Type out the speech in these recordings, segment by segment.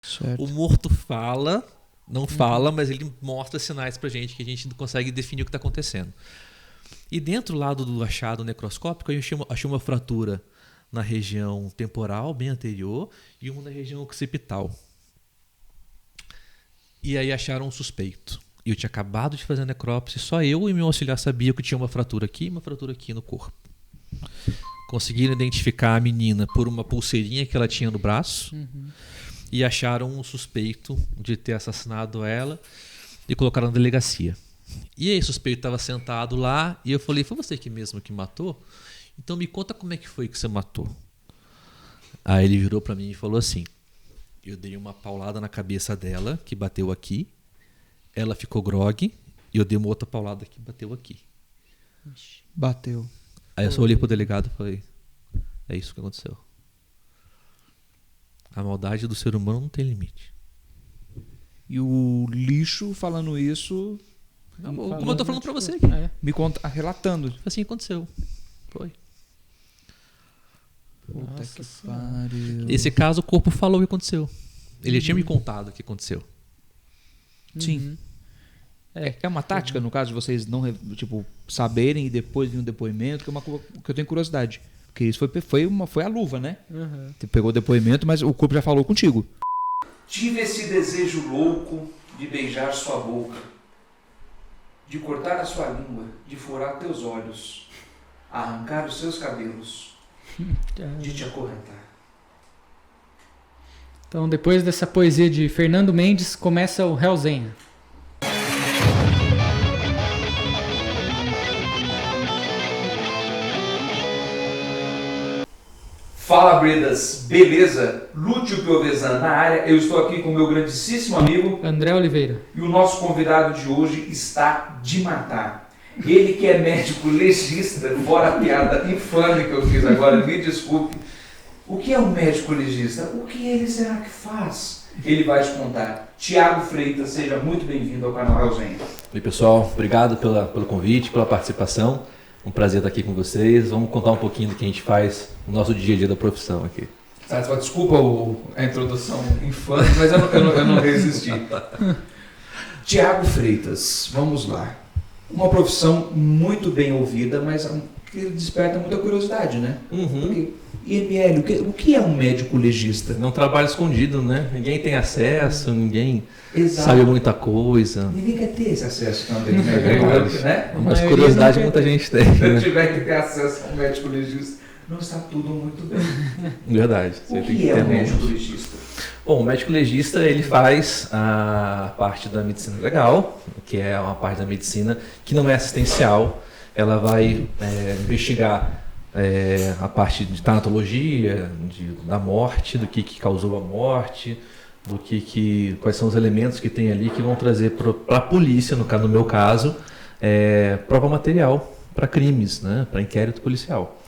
Certo. O morto fala, não fala, mas ele mostra sinais pra gente que a gente não consegue definir o que está acontecendo. E dentro lá do achado necroscópico, eu achei uma fratura na região temporal, bem anterior, e uma na região occipital. E aí acharam um suspeito. E eu tinha acabado de fazer a necrópsia, só eu e meu auxiliar sabiam que tinha uma fratura aqui e uma fratura aqui no corpo. Conseguiram identificar a menina por uma pulseirinha que ela tinha no braço e acharam um suspeito de ter assassinado ela e colocaram na delegacia. E aí o suspeito estava sentado lá e eu falei, foi você que mesmo que matou? Então me conta como é que foi que você matou. Aí ele virou para mim e falou assim, eu dei uma paulada na cabeça dela, que bateu aqui, ela ficou grogue e eu dei uma outra paulada que bateu aqui. Bateu. Aí eu só olhei pro delegado e falei, é isso que aconteceu. A maldade do ser humano não tem limite. E o lixo falando isso, Como eu tô falando pra você aqui. me conta, relatando. Assim aconteceu. Foi. Puta que pariu. Esse caso o corpo falou o que aconteceu. Ele tinha me contado o que aconteceu. Sim. É uma tática, no caso de vocês não saberem e depois vir um depoimento, que é uma coisa que eu tenho curiosidade. Porque isso foi a luva, né? Você pegou o depoimento, mas o corpo já falou contigo. Tive esse desejo louco de beijar sua boca, de cortar a sua língua, de furar teus olhos, arrancar os seus cabelos, de te acorrentar. Então, depois dessa poesia de Fernando Mendes, começa o Hellzenha. Fala, Bredas, beleza? Lúcio Piovesan na área. Eu estou aqui com o meu grandíssimo amigo André Oliveira. e o nosso convidado de hoje está de matar. Ele que é médico legista, fora a piada infame que eu fiz agora, me desculpe. O que é um médico legista? O que ele será que faz? Ele vai te contar. Tiago Freitas, seja muito bem-vindo ao canal Hellzenha. Oi pessoal, obrigado pelo convite, pela participação. Um prazer estar aqui com vocês. Vamos contar um pouquinho do que a gente faz no nosso dia a dia da profissão aqui. Desculpa a introdução infame, mas eu não resisti. Tiago Freitas, vamos lá. Uma profissão muito bem ouvida, mas que desperta muita curiosidade, né? Porque, IML, o que é um médico legista? É um trabalho escondido, né? Ninguém tem acesso, ninguém Exato. sabe muita coisa. Ninguém quer ter esse acesso também, É verdade. né? Mas curiosidade muita gente tem. Se eu Né? tiver que ter acesso a um médico legista, não está tudo muito bem. Verdade. O Você tem que é ter um médico legista? Bom, o médico legista ele faz a parte da medicina legal, que é uma parte da medicina que não é assistencial. Ela vai investigar a parte de tanatologia, da morte, do que causou a morte, quais são os elementos que tem ali que vão trazer para a polícia, no meu caso, prova material para crimes, né, para inquérito policial.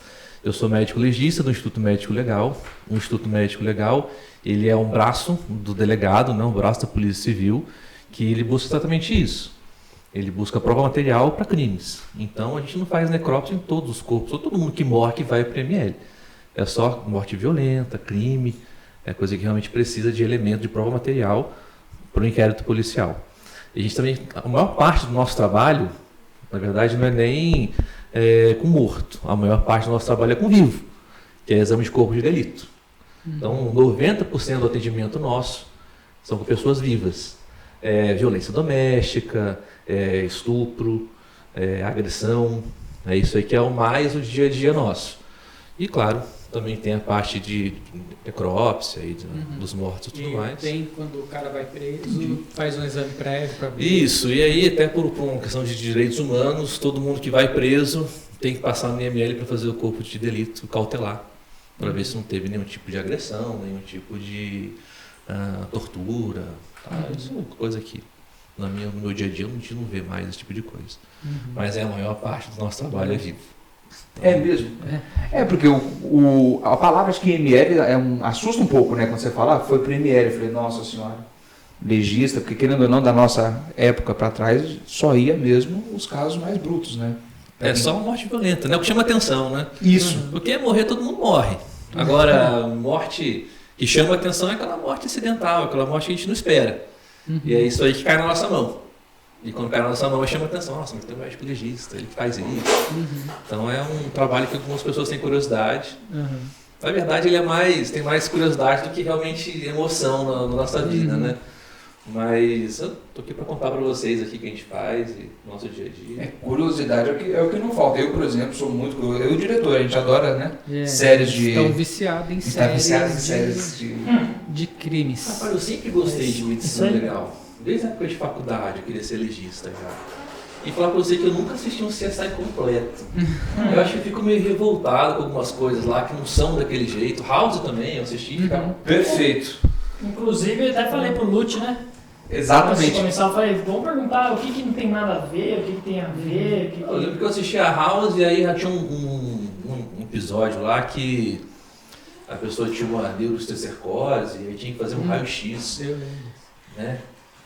Eu sou médico legista do Instituto Médico Legal. O Instituto Médico Legal ele é um braço do delegado, né, um braço da Polícia Civil, que ele busca exatamente isso. Ele busca prova material para crimes. Então a gente não faz necrópsia em todos os corpos, todo mundo que morre que vai para o ML. É só morte violenta, crime, é coisa que realmente precisa de elemento de prova material para o inquérito policial. E a gente também, a maior parte do nosso trabalho, na verdade, não é nem com morto. A maior parte do nosso trabalho é com vivo, que é exame de corpo de delito. Então, 90% do atendimento nosso são com pessoas vivas. Violência doméstica, estupro, agressão, é isso aí que é o mais o dia a dia nosso. E claro, também tem a parte de necrópsia e dos mortos e tudo mais. Tem quando o cara vai preso, faz um exame prévio para ver. Isso, e aí até por uma questão de direitos humanos, todo mundo que vai preso tem que passar no IML para fazer o corpo de delito cautelar, para ver se não teve nenhum tipo de agressão, nenhum tipo de tortura. Isso é uma coisa que no meu dia a dia a gente não vê mais esse tipo de coisa. Mas a maior parte do nosso trabalho é vivo. É mesmo? Porque a palavra acho que ML assusta um pouco, né? Quando você fala, foi pro ML, eu falei, nossa senhora, legista, porque querendo ou não, da nossa época para trás, só ia mesmo os casos mais brutos, né? É só uma morte violenta, né? O que chama atenção, né? Isso. Porque morrer todo mundo morre. Agora, morte que chama a atenção é aquela morte acidental, aquela morte que a gente não espera. E é isso aí que cai na nossa mão. E quando cai na nossa mão, chama a atenção. Nossa, mas tem um médico legista, ele faz isso. Então é um trabalho que algumas pessoas têm curiosidade. Na verdade, ele tem mais curiosidade do que realmente emoção na nossa vida, né? Mas eu tô aqui para contar para vocês aqui o que a gente faz e nosso dia a dia. Curiosidade é o que não falta. Eu, por exemplo, sou muito curioso. Eu e o diretor, a gente adora, né? Séries de... Estão viciados em séries de crimes. Rapaz, eu sempre gostei de medicina legal. Desde a época de faculdade, eu queria ser legista já. E falar pra você que eu nunca assisti um CSI completo. Eu acho que eu fico meio revoltado com algumas coisas lá que não são daquele jeito. House também, eu assisti e ficava perfeito. Inclusive, eu até falei pro Lute, né? Exatamente. Antes de começar, eu falei, vamos perguntar o que não tem nada a ver, o que tem a ver. Eu lembro que eu assisti a House e aí já tinha um episódio lá que a pessoa tinha uma neurostecercose e aí tinha que fazer um raio-x. Né?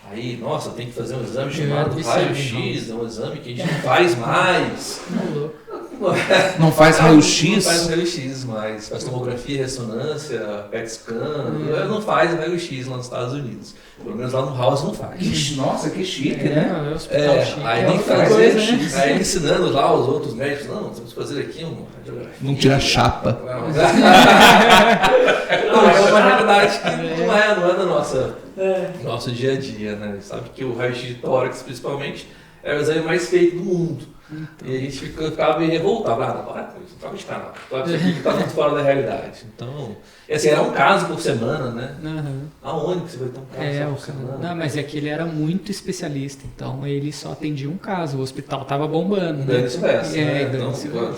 Aí, nossa, tem que fazer um exame chamado raio-x, é um exame que a gente não faz mais. Não faz raio-x? Não faz raio-x mais. Faz tomografia, ressonância, PET scan. Não faz raio-x lá nos Estados Unidos. Pelo menos lá no House não faz. Nossa, que chique, né? Aí tem que fazer, né? Aí ensinando lá os outros médicos, não, temos que fazer aqui uma radiografia. Não tira chapa. Não, é uma realidade que não é do nosso dia a dia, né? Sabe que o raio-x de tórax, principalmente, é o exame mais feito do mundo. E a gente ficava meio revoltado. Não, para com isso, não troca de canal. Isso aqui que está muito fora da realidade. Então, assim, era um caso por semana, né? Aonde que você vai ter um caso por semana? Não, mas é que ele era muito especialista, então ele só atendia um caso, o hospital tava bombando. Dane-se dessa, igual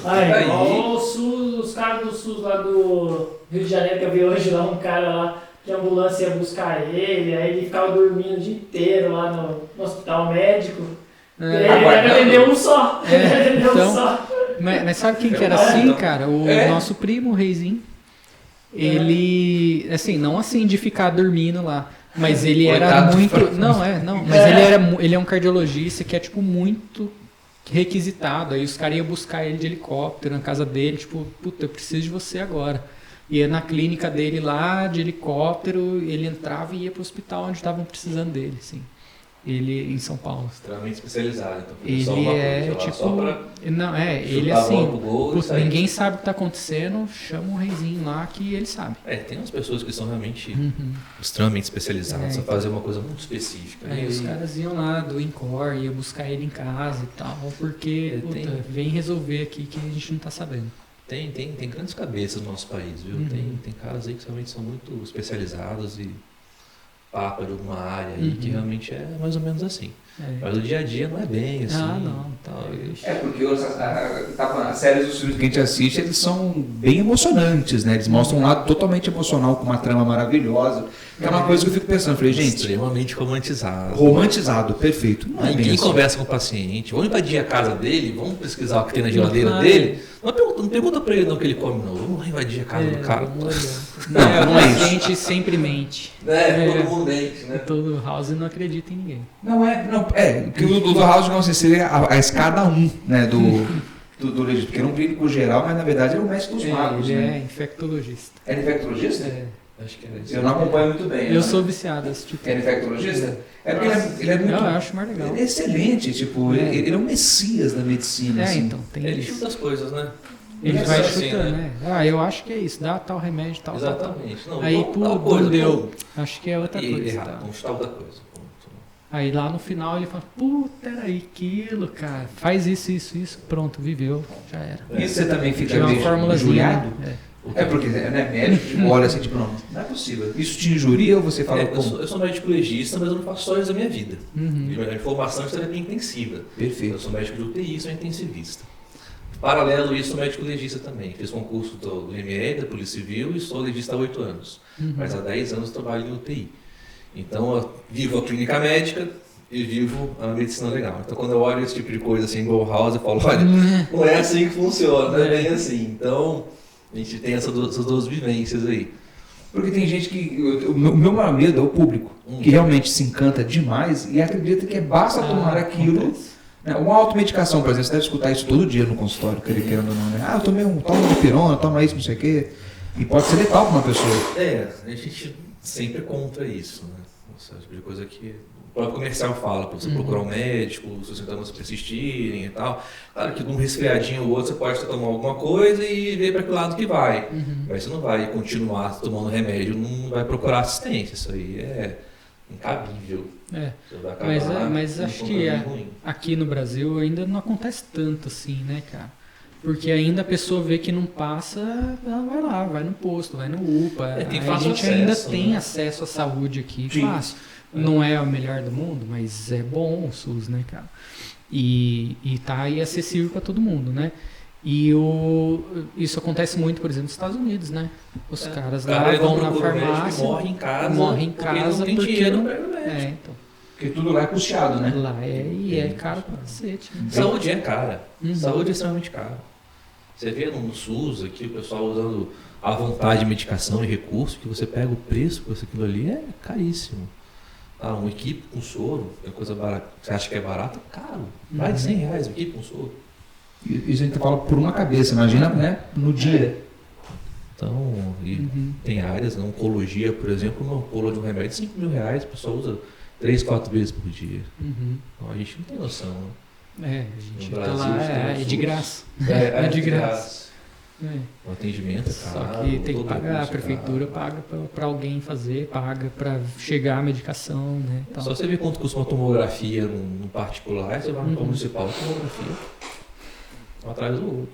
os caras do SUS lá do Rio de Janeiro, que eu vi hoje lá, um cara lá, que a ambulância ia buscar ele, aí ele ficava dormindo o dia inteiro lá no hospital médico. Ele deve atender um só. Mas sabe quem que era assim, cara? O nosso primo, o Reizinho. Ele, assim, não assim de ficar dormindo lá, mas ele era muito... Mas ele é um cardiologista que é, tipo, muito requisitado. Aí os caras iam buscar ele de helicóptero na casa dele, tipo, puta, eu preciso de você agora. Ia na clínica dele lá, de helicóptero, ele entrava e ia pro hospital onde estavam precisando dele, assim. Ele em São Paulo. Extremamente especializado, então. Ele é tipo. Não, ele assim. Ninguém sabe o que está acontecendo, chama um Reizinho lá que ele sabe. Tem umas pessoas que são realmente extremamente especializadas a fazer uma coisa muito específica. Os caras iam lá do INCOR, ia buscar ele em casa e tal, porque vem resolver aqui que a gente não está sabendo. Tem grandes cabeças no nosso país, viu? Tem caras aí que realmente são muito especializados e papa de alguma área aí que realmente é mais ou menos assim. Mas o dia a dia não é bem assim. Porque as séries dos filmes que a gente assiste, eles são bem emocionantes, né? Eles mostram um lado totalmente emocional com uma trama maravilhosa. Que é uma coisa que eu fico pensando, falei, gente... Extremamente romantizado. Romantizado, perfeito. Ninguém conversa com o paciente. Vamos invadir a casa dele, vamos pesquisar o que tem na geladeira dele. Não pergunta pra ele não o que ele come, não. Vamos invadir a casa do cara. Não é isso. A gente sempre mente. Todo mundo mente, né? Todo House não acredita em ninguém. Que o do House, digamos assim, seria a escada 1, né, do legista, porque era um clínico geral, mas na verdade era o mestre dos magos, ele né? é infectologista. Era infectologista? Acho que era isso. Eu não acompanho muito bem. Eu sou viciado a assistir. Era infectologista? Porque ele é muito... Eu acho mais legal. Ele é excelente, tipo, ele é um messias da medicina, assim. Então, tem ele isso. chuta as coisas, né? Ele vai chutando, né? Eu acho que é isso, dá tal remédio, tal. Exatamente. Não, aí, não deu. Acho que é outra coisa. Vamos chutar outra coisa. Aí lá no final ele fala, puta, era aquilo, cara. Faz isso, pronto, viveu, já era. E você também fica meio injuriado? Porque né, médico olha assim, tipo, não é possível. Isso te injuria ou você fala eu sou médico legista, mas eu não faço só isso da minha vida. Minha formação é terapia intensiva. Perfeito. Eu sou médico de UTI, sou intensivista. Paralelo a isso, sou médico legista também. Fiz concurso do ME, da Polícia Civil, e sou legista há 8 anos. Mas há 10 anos trabalho em UTI. Então, eu vivo a clínica médica e vivo a medicina legal. Então, quando eu olho esse tipo de coisa assim, igual House, eu falo, olha, não é assim que funciona, não é bem assim. Então, a gente tem essas duas vivências aí. Porque tem gente que... O meu maior medo é o público, que realmente se encanta demais e acredita que basta tomar aquilo... Uma automedicação, por exemplo, você deve escutar isso todo dia no consultório, querendo ou não, né? Eu tomei um toma de pirona, toma isso, não sei o quê. E pode ser letal para uma pessoa. A gente sempre contra isso, né? Esse tipo de coisa que o próprio comercial fala, para você procurar um médico, se os sintomas persistirem e tal. Claro que de um resfriadinho ou outro você pode tomar alguma coisa e ver para que lado que vai. Mas você não vai continuar tomando remédio, não vai procurar assistência. Isso aí é incabível. Mas acho que aqui no Brasil ainda não acontece tanto assim, né, cara? Porque ainda a pessoa vê que não passa, ela vai lá, vai no posto, vai no UPA. A gente ainda tem acesso à saúde aqui fácil. Não é o melhor do mundo, mas é bom o SUS, né, cara? E tá aí acessível para todo mundo, né? Isso acontece muito, por exemplo, nos Estados Unidos, né? Os caras lá vão na farmácia, morrem em casa porque não pega o médico. então. Porque tudo lá é custeado, né? Lá é caro pra cacete. Né? Saúde é cara. Saúde é extremamente cara. Você vê no SUS aqui o pessoal usando à vontade medicação e recurso, que você pega o preço por aquilo ali, é caríssimo. Uma equipe com soro, é coisa barata. Você acha que é barato? Caro. Mais de 100 reais uma equipe com soro. Isso a gente fala por uma cabeça, imagina, né? No dia. Então, tem áreas, na oncologia, por exemplo, uma pula de um remédio de 5 mil reais, o pessoal usa 3, 4 vezes por dia. Então a gente não tem noção, né? A gente no tá Brasil, lá, é de graça. É de graça. O atendimento é caro. Só que tem que pagar, a prefeitura paga para alguém fazer, paga para chegar a medicação, né? Tal. Só você ver quanto custa uma tomografia no particular, você vai no municipal, tomografia um atrás do outro.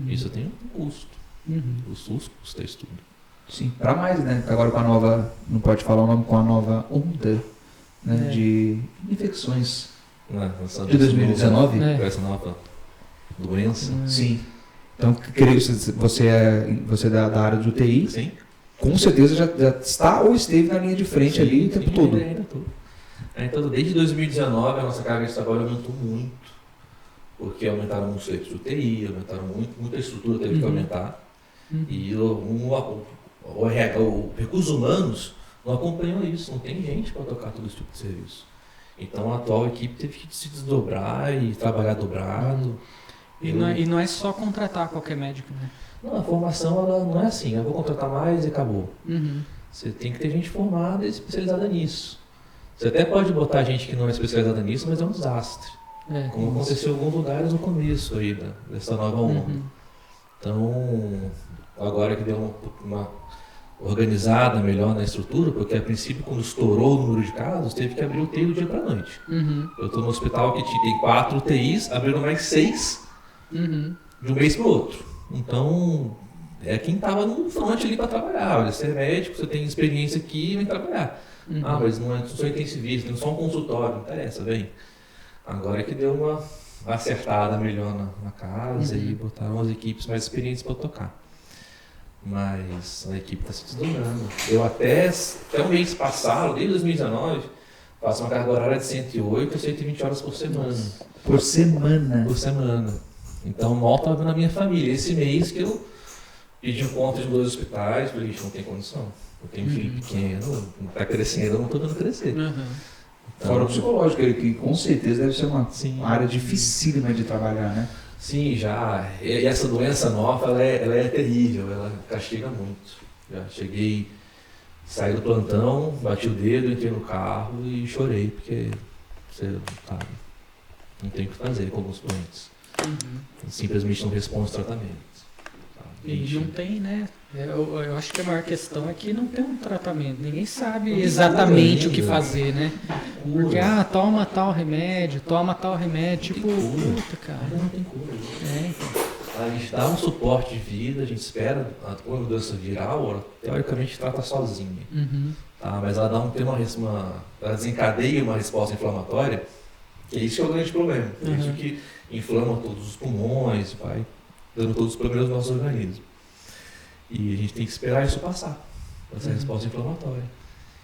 Isso tem um custo. O SUS custa isso tudo. Sim, para mais, né? Agora com a nova, não pode falar o nome, com a nova onda, né? De infecções de 2019. Essa nova doença. Sim. Então, creio que você é da área de UTI. Sim. Com certeza já está ou esteve na linha de frente ali o tempo todo. Então, desde 2019, a nossa carga de trabalho aumentou muito. Porque aumentaram os leitos de UTI, aumentaram muita estrutura teve que aumentar. E o recursos humanos não acompanham isso, não tem gente para tocar todo esse tipo de serviço. Então a atual equipe teve que se desdobrar e trabalhar dobrado. E não é só contratar qualquer médico, né? Não, a formação ela não é assim, eu vou contratar mais e acabou. Você tem que ter gente formada e especializada nisso. Você até pode botar gente que não é especializada nisso, mas é um desastre. Como aconteceu em alguns lugares no começo aí dessa nova onda. Então, agora que deu uma organizada melhor na estrutura, porque a princípio quando estourou o número de casos, teve que abrir o UTI do dia para noite. Eu estou no hospital que tem 4 UTIs, abriram mais 6 de um mês para o outro. Então, é quem estava no front ali para trabalhar. Olha, você é médico, você tem experiência aqui, vem trabalhar. Mas não sou intensivista, tem só um consultório, não interessa, vem. Agora é que deu uma acertada melhor na casa e botaram as equipes mais experientes para tocar. Mas a equipe está se desdobrando. Eu até o mês passado, desde 2019, faço uma carga horária de 108 a 120 horas por semana. Por semana? Por semana. Então mal estava na minha família. Esse mês que eu pedi conta de 2 hospitais, falei, gente, não tem condição. Eu tenho um filho pequeno, está crescendo, eu não estou dando crescer. Então, fora o psicológico, que com certeza deve ser uma área dificílima de trabalhar, né? Sim, já. E essa doença nova, ela é terrível, ela castiga muito. Já cheguei, saí do plantão, bati o dedo, entrei no carro e chorei, porque você não tem o que fazer com alguns doentes. Simplesmente não responde aos tratamentos. E não tem, né? Eu acho que a maior questão é que não tem um tratamento. Ninguém sabe exatamente o que fazer, né? Porque, toma tal remédio. Tipo, puta, cara. Não tem cura. Então. A gente dá um suporte de vida, a gente espera, a mudança viral, ela teoricamente trata sozinha. Mas ela ela desencadeia uma resposta inflamatória, que é isso que é o grande problema. É isso que inflama todos os pulmões, vai dando todos os problemas dos nossos organismos. E a gente tem que esperar isso passar, essa resposta inflamatória.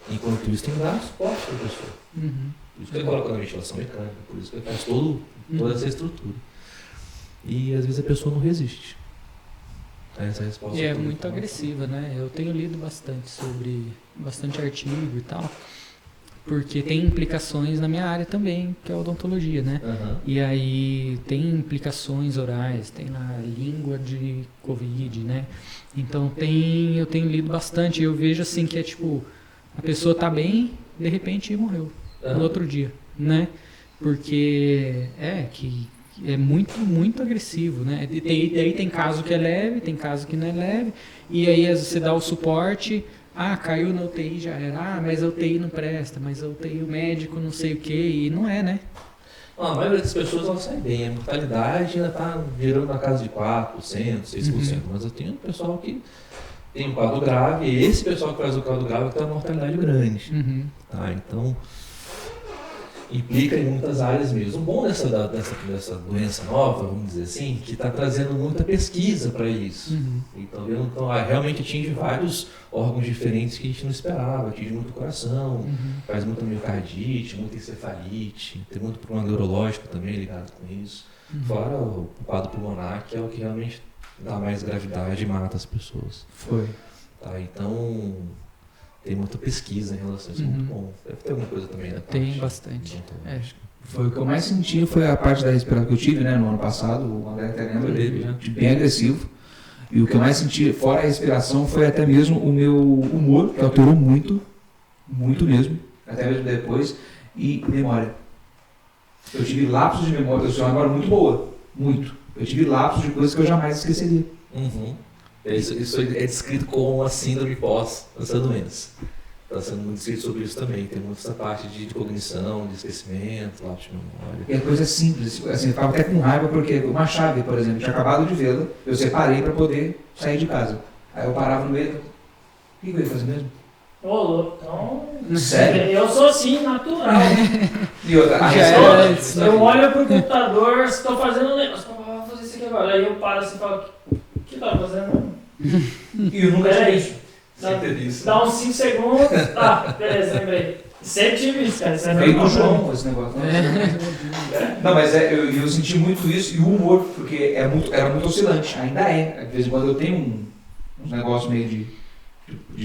Enquanto isso, tem que dar suporte para a pessoa. Por isso que ele coloca na ventilação mecânica, por isso que ele faz toda essa estrutura. E às vezes a pessoa não resiste a essa resposta. E é muito agressiva, né? Eu tenho lido bastante artigo e tal. porque tem implicações na minha área também, que é a odontologia, né? E aí tem implicações orais, tem na língua de Covid, né? Então eu tenho lido bastante, eu vejo assim que é tipo, a pessoa tá bem, de repente morreu no outro dia, né? Porque é muito, muito agressivo, né? Daí tem caso que é leve, tem caso que não é leve, e aí às vezes você dá o suporte, caiu na UTI, já era, mas a UTI não presta, mas a UTI o médico não sei o que, e não é, né? A maioria das pessoas não sai bem, a mortalidade ainda está girando na casa de 4%, 6%, mas eu tenho um pessoal que tem um quadro grave, e esse pessoal que faz o quadro grave tem uma mortalidade grande. Tá? Então, implica em muitas áreas mesmo. O bom dessa doença nova, vamos dizer assim, que está trazendo muita pesquisa para isso. Então, realmente atinge vários órgãos diferentes que a gente não esperava, atinge muito o coração, faz muita miocardite, muita encefalite, tem muito problema neurológico também ligado com isso. Fora o quadro pulmonar, que é o que realmente dá mais gravidade e mata as pessoas. Tá, então, tem muita pesquisa em relação a isso, muito bom. Deve ter alguma coisa também, né? Tem bastante. Foi o que eu mais senti, foi a parte da respiração que eu tive, né, no ano passado, o André até lembra dele, bem agressivo. E o que eu mais senti, fora a respiração, foi até mesmo o meu humor, que alterou muito, muito mesmo, até mesmo depois, e memória. Eu tive lapsos de memória, eu sou uma memória muito boa, muito. Eu tive lapsos de coisas que eu jamais esqueceria. Isso é descrito como uma síndrome pós essa doença. Está sendo muito escrito sobre isso também. Tem muito essa parte de cognição, de esquecimento, lapso de memória. E a coisa é simples, assim, eu ficava até com raiva porque uma chave, por exemplo, eu tinha acabado de vê-la, eu separei para poder sair de casa. Aí eu parava no meio, o que eu ia fazer mesmo? Ô, louco, então... Sério? Eu sou assim, natural. E outra, eu olho pro computador, estou fazendo um negócio, vou fazer isso aqui agora. Aí eu paro assim e falo, o que eu tava fazendo? E eu nunca tinha isso. Dá uns 5 segundos, beleza, lembrei. Sempre tive isso, cara. Isso é Veio do normal. João esse negócio. Não, mas eu senti muito isso, e o humor, porque era muito oscilante, ainda é. De vez em quando eu tenho uns negócios meio de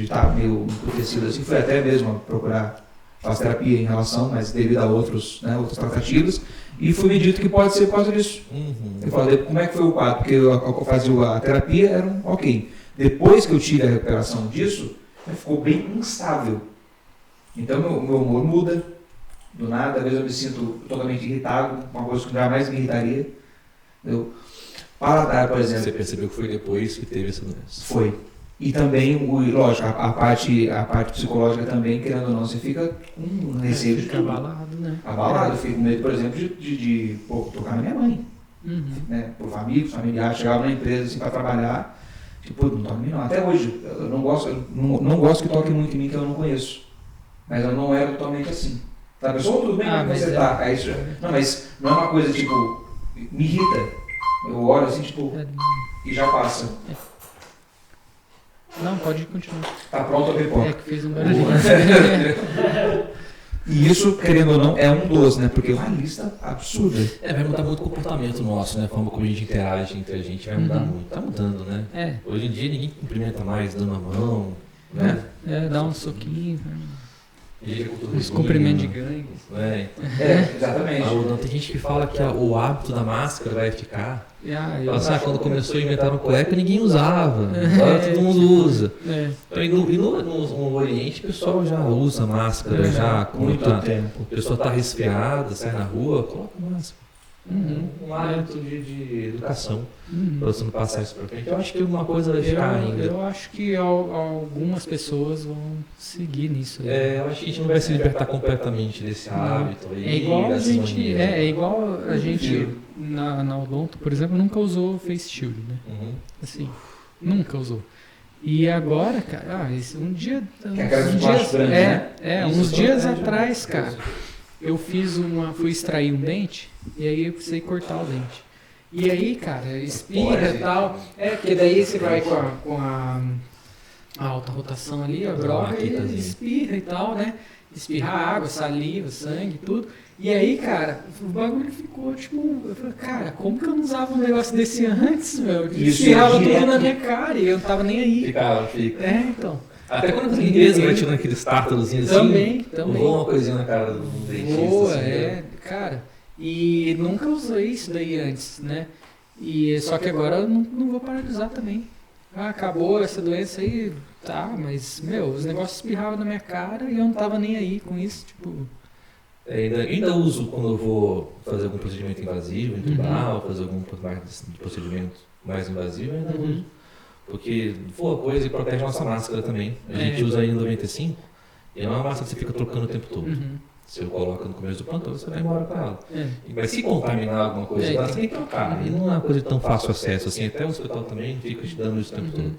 estar meio emputecido assim, fui até mesmo procurar fazer terapia em relação, mas devido a outras tratativas, e foi me dito que pode ser por causa disso. Eu falei, como é que foi o quadro? Porque eu fazia a terapia, era ok. Depois que eu tive a recuperação disso, ficou bem instável. Então meu humor muda, do nada, às vezes eu me sinto totalmente irritado, uma coisa que jamais me irritaria. Paladar, por exemplo. Você percebeu que foi depois que teve essa doença? Foi. E também, lógico, a parte psicológica também, querendo ou não, você fica com receio de tudo. Abalado, né? Abalado, eu fico com medo, por exemplo, de tocar na minha mãe. Né? Por amigos, familiares, chegava na empresa assim, para trabalhar, tipo, não toca em mim não. Até hoje, eu não gosto que toque muito em mim, que eu não conheço. Mas eu não era totalmente assim. A pessoa, tudo bem, como você tá? Aí, não, mas não é uma coisa, tipo, me irrita. Eu olho assim, tipo, e já passa. Não, pode continuar. Tá pronto a pipoca. É que fez um barulhinho. E isso, querendo ou não, é um dos, né? Porque é uma lista absurda. Vai mudar muito o comportamento nosso, né? A forma como a gente interage entre a gente vai mudar muito. Tá mudando, né? Hoje em dia ninguém cumprimenta mais dando a mão, né? Dá um soquinho. Os cumprimentos de gangue. Exatamente. Tem gente que fala que o hábito da máscara vai ficar. Quando começou a inventar cueca, ninguém usava. Agora todo mundo usa. E no Oriente o pessoal já usa máscara já com muito tempo. A pessoa está resfriada, sai na rua, coloca máscara. Um hábito de educação para você não passar isso para frente. Eu acho que uma coisa vai ficar ainda. Eu acho que algumas pessoas vão seguir nisso. Eu acho que a gente não vai se libertar completamente desse hábito aí. É igual a gente na Odonto, por exemplo, nunca usou face shield, né? Assim, nunca usou. E agora, cara, uns dias atrás, cara, eu fui extrair um dente e aí eu precisei cortar o dente. E aí, cara, espirra e tal. Porque daí você vai com a alta rotação ali, a broca, e espirra e tal, né? Espirrar água, saliva, sangue, tudo. E aí, cara, o bagulho ficou tipo. Eu falei, cara, como que eu não usava um negócio desse antes, meu? Espirrava tudo na minha cara e eu não tava nem aí. Fica. Então. Até quando as limpezas vai tirando aqueles tártarozinhos assim. Também. Voa uma coisinha na cara do dentista. Boa, assim, cara. E nunca usei isso daí antes, né? E só que agora eu não vou parar de usar também. Acabou essa doença aí, tá, mas, os negócios espirravam na minha cara e eu não tava nem aí com isso, tipo... Ainda uso quando eu vou fazer algum procedimento invasivo, entubar, ou fazer algum procedimento mais invasivo, ainda uso. Porque boa coisa e protege a nossa máscara também. A gente usa a N95 e não é uma máscara que você fica trocando o tempo todo. Você coloca no começo do plantão, você vai embora com ela. Mas se contaminar alguma coisa, você tem que trocar. E não é uma coisa de tão fácil acesso assim. Até o hospital também fica te dando isso o tempo todo.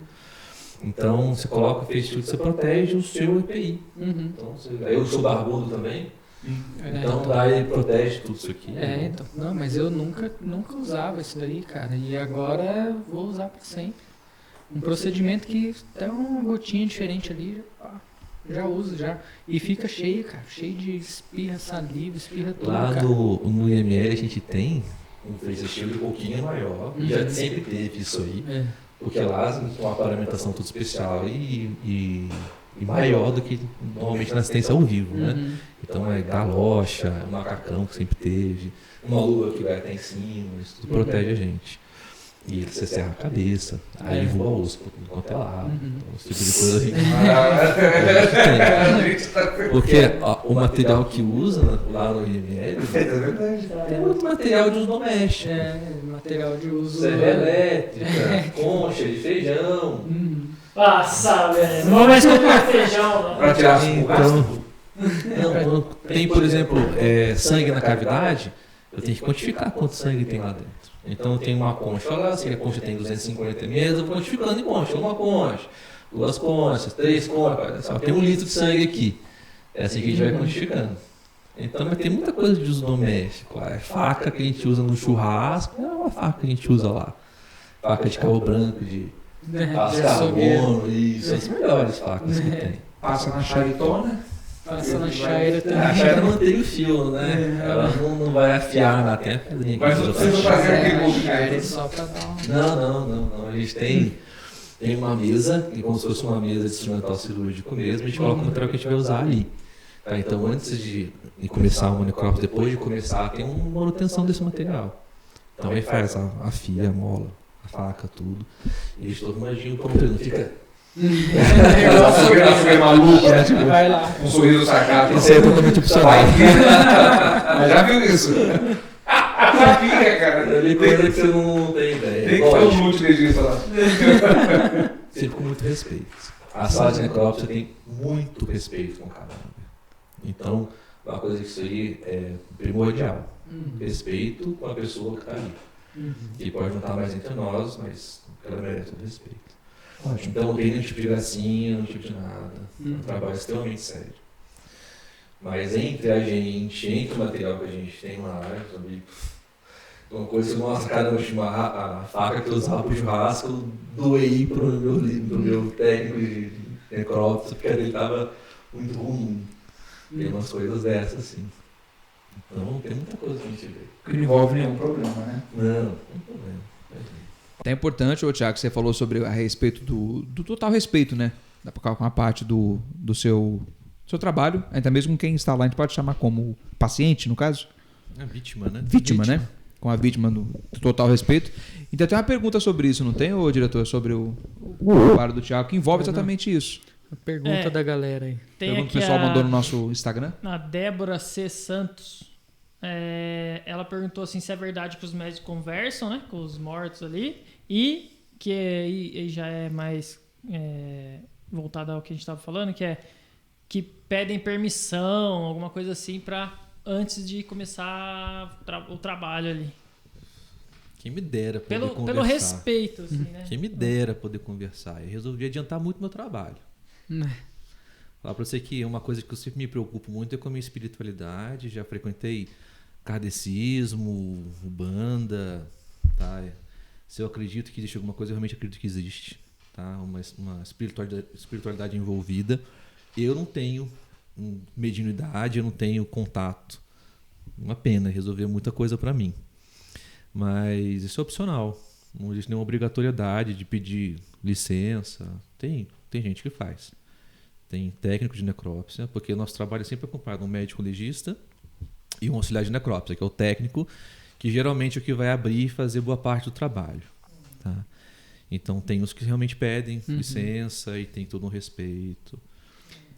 Então, você coloca o face shield, você protege o seu EPI. Então, eu sou barbudo também. Então, daí protege tudo isso aqui. Então. Não, mas eu nunca usava isso daí, cara. E agora vou usar pra sempre. Um procedimento que até uma gotinha diferente ali, já uso já. E fica cheio, cara. Cheio de espirra, saliva, espirra tudo, lá cara. no IML a gente tem um face shield um pouquinho maior. Já sempre teve isso aí. Porque lá tem uma paramentação tudo especial e maior do que normalmente na assistência ao vivo, né? Então é galocha, macacão que sempre teve, uma luva que vai até em cima, isso tudo protege a gente. E você serra a cabeça, aí voa o osso enquanto é lá, então, esse tipo de coisa assim. Porque o material que usa lá no IML tem muito material de uso doméstico. Material de uso... Serra elétrica, concha de feijão. Passa, velho. Não vou mais comprar feijão, não. Pra tirar Então, tem, por exemplo, sangue na cavidade, eu tenho que quantificar quanto sangue tem lá dentro. Então, eu tenho uma concha lá, se a concha tem 250 ml, eu vou quantificando em concha. Uma concha, 2 conchas, 3 conchas. Só tem 1 litro de sangue aqui. É assim que a gente vai quantificando. Então, mas tem muita coisa de uso doméstico. A faca que a gente usa no churrasco é uma faca que a gente usa lá. Faca de cabo branco, de carbono, isso. As melhores facas que tem. Passa na charitona. Passa na chaira A também. chaira mantém o fio, né? Ela não vai afiar na terra. Mas não precisa fazer aquele movimento. Só pra dar uma... Não. A gente tem uma mesa, como se fosse uma mesa de instrumental cirúrgico mesmo, a gente coloca o material que a gente vai usar ali. Tá, então, antes de começar o monocrops, depois de começar, tem uma manutenção desse material. Então, aí faz a fia, a mola, a faca, tudo. E eles todo imaginam pronto, ele não fica... Foi maluco, né? Tipo, Vai lá. um sorriso sacado. Isso aí é totalmente opcional. Já viu isso? Fica, cara. Ele coisa que você não tem ideia. Tem que ter um multilegista lá. Sempre com muito respeito. A sala de necrópsia tem muito respeito com o cadáver. Então, uma coisa que isso aí é primordial. Respeito com a pessoa que está ali. Que pode não estar mais entre nós, mas ela merece o respeito. Então não tem nenhum tipo de gracinha, nenhum tipo de nada. É um trabalho extremamente sério. Mas entre a gente, entre o material que a gente tem lá, uma coisa que, nossa, cara, a faca que eu usava pro churrasco, eu doei pro meu técnico de necrópsia, porque ele tava muito ruim. Tem umas coisas dessas, assim. Então tem muita coisa que a gente vê. Que não envolve nenhum problema, né? Não problema. É importante, Thiago, que você falou sobre a respeito do total respeito, né? Com a parte do seu trabalho, ainda mesmo quem está lá, a gente pode chamar como paciente, no caso? É vítima, né? Vítima, né? Com a vítima do total respeito. Então tem uma pergunta sobre isso, não tem, ô diretor? Sobre o trabalho do Thiago, que envolve exatamente isso. A pergunta da galera aí. Tem Pergunta aqui que o pessoal mandou no nosso Instagram. A Débora C. Santos. Ela perguntou assim, se é verdade que os médicos conversam, né, com os mortos ali, e que aí já é mais voltado ao que a gente estava falando, que pedem permissão, alguma coisa assim, para antes de começar o trabalho ali. Quem me dera poder conversar. Pelo respeito, assim, né? Quem me dera poder conversar. Eu resolvi adiantar muito meu trabalho. Falar pra você que uma coisa que eu sempre me preocupo muito é com a minha espiritualidade. Já frequentei kardecismo, Umbanda, tá? Se eu acredito que existe alguma coisa, eu realmente acredito que existe, tá? Uma espiritualidade envolvida. Eu não tenho mediunidade, eu não tenho contato. Uma pena, resolver muita coisa para mim. Mas isso é opcional. Não existe nenhuma obrigatoriedade de pedir licença. Tem gente que faz. tem técnico de necrópsia, porque o nosso trabalho é sempre acompanhado um médico legista e um auxiliar de necrópsia, que é o técnico, que geralmente é o que vai abrir e fazer boa parte do trabalho. Tá? Então tem os que realmente pedem licença e tem todo um respeito.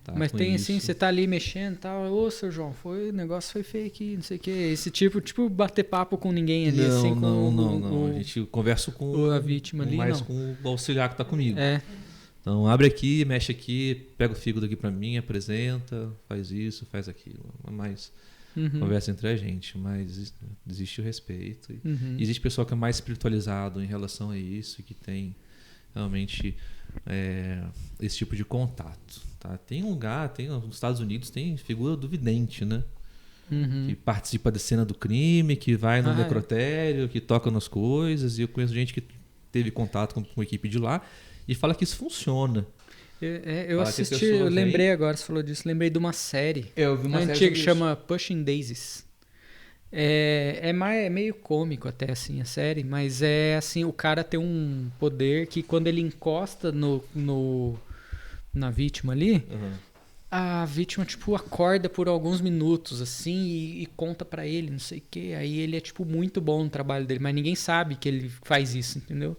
Tá, mas tem isso. assim, você tá ali mexendo e tal, ô seu João, o negócio foi feio aqui, não sei o que. Esse tipo bater papo com ninguém ali, não, assim, não. A gente conversa com a vítima ali, mais não. com o auxiliar que tá comigo. É. Então abre aqui, mexe aqui, pega o fígado aqui para mim, apresenta, faz isso, faz aquilo. Mas conversa entre a gente, mas existe o respeito. Existe pessoal que é mais espiritualizado em relação a isso, que tem realmente esse tipo de contato. Tá? Tem um lugar, nos Estados Unidos tem figura do vidente, né? Que participa da cena do crime, que vai no necrotério, que toca nas coisas. E eu conheço gente que teve contato com a equipe de lá e fala que isso funciona. Eu assisti, eu lembrei agora, você falou disso, lembrei de uma série. Eu vi uma série antiga que chama Pushing Daisies. É meio cômico até assim a série, mas é assim, o cara tem um poder que quando ele encosta na vítima ali, a vítima tipo acorda por alguns minutos assim e conta pra ele, não sei o que. Aí ele é tipo muito bom no trabalho dele, mas ninguém sabe que ele faz isso, entendeu?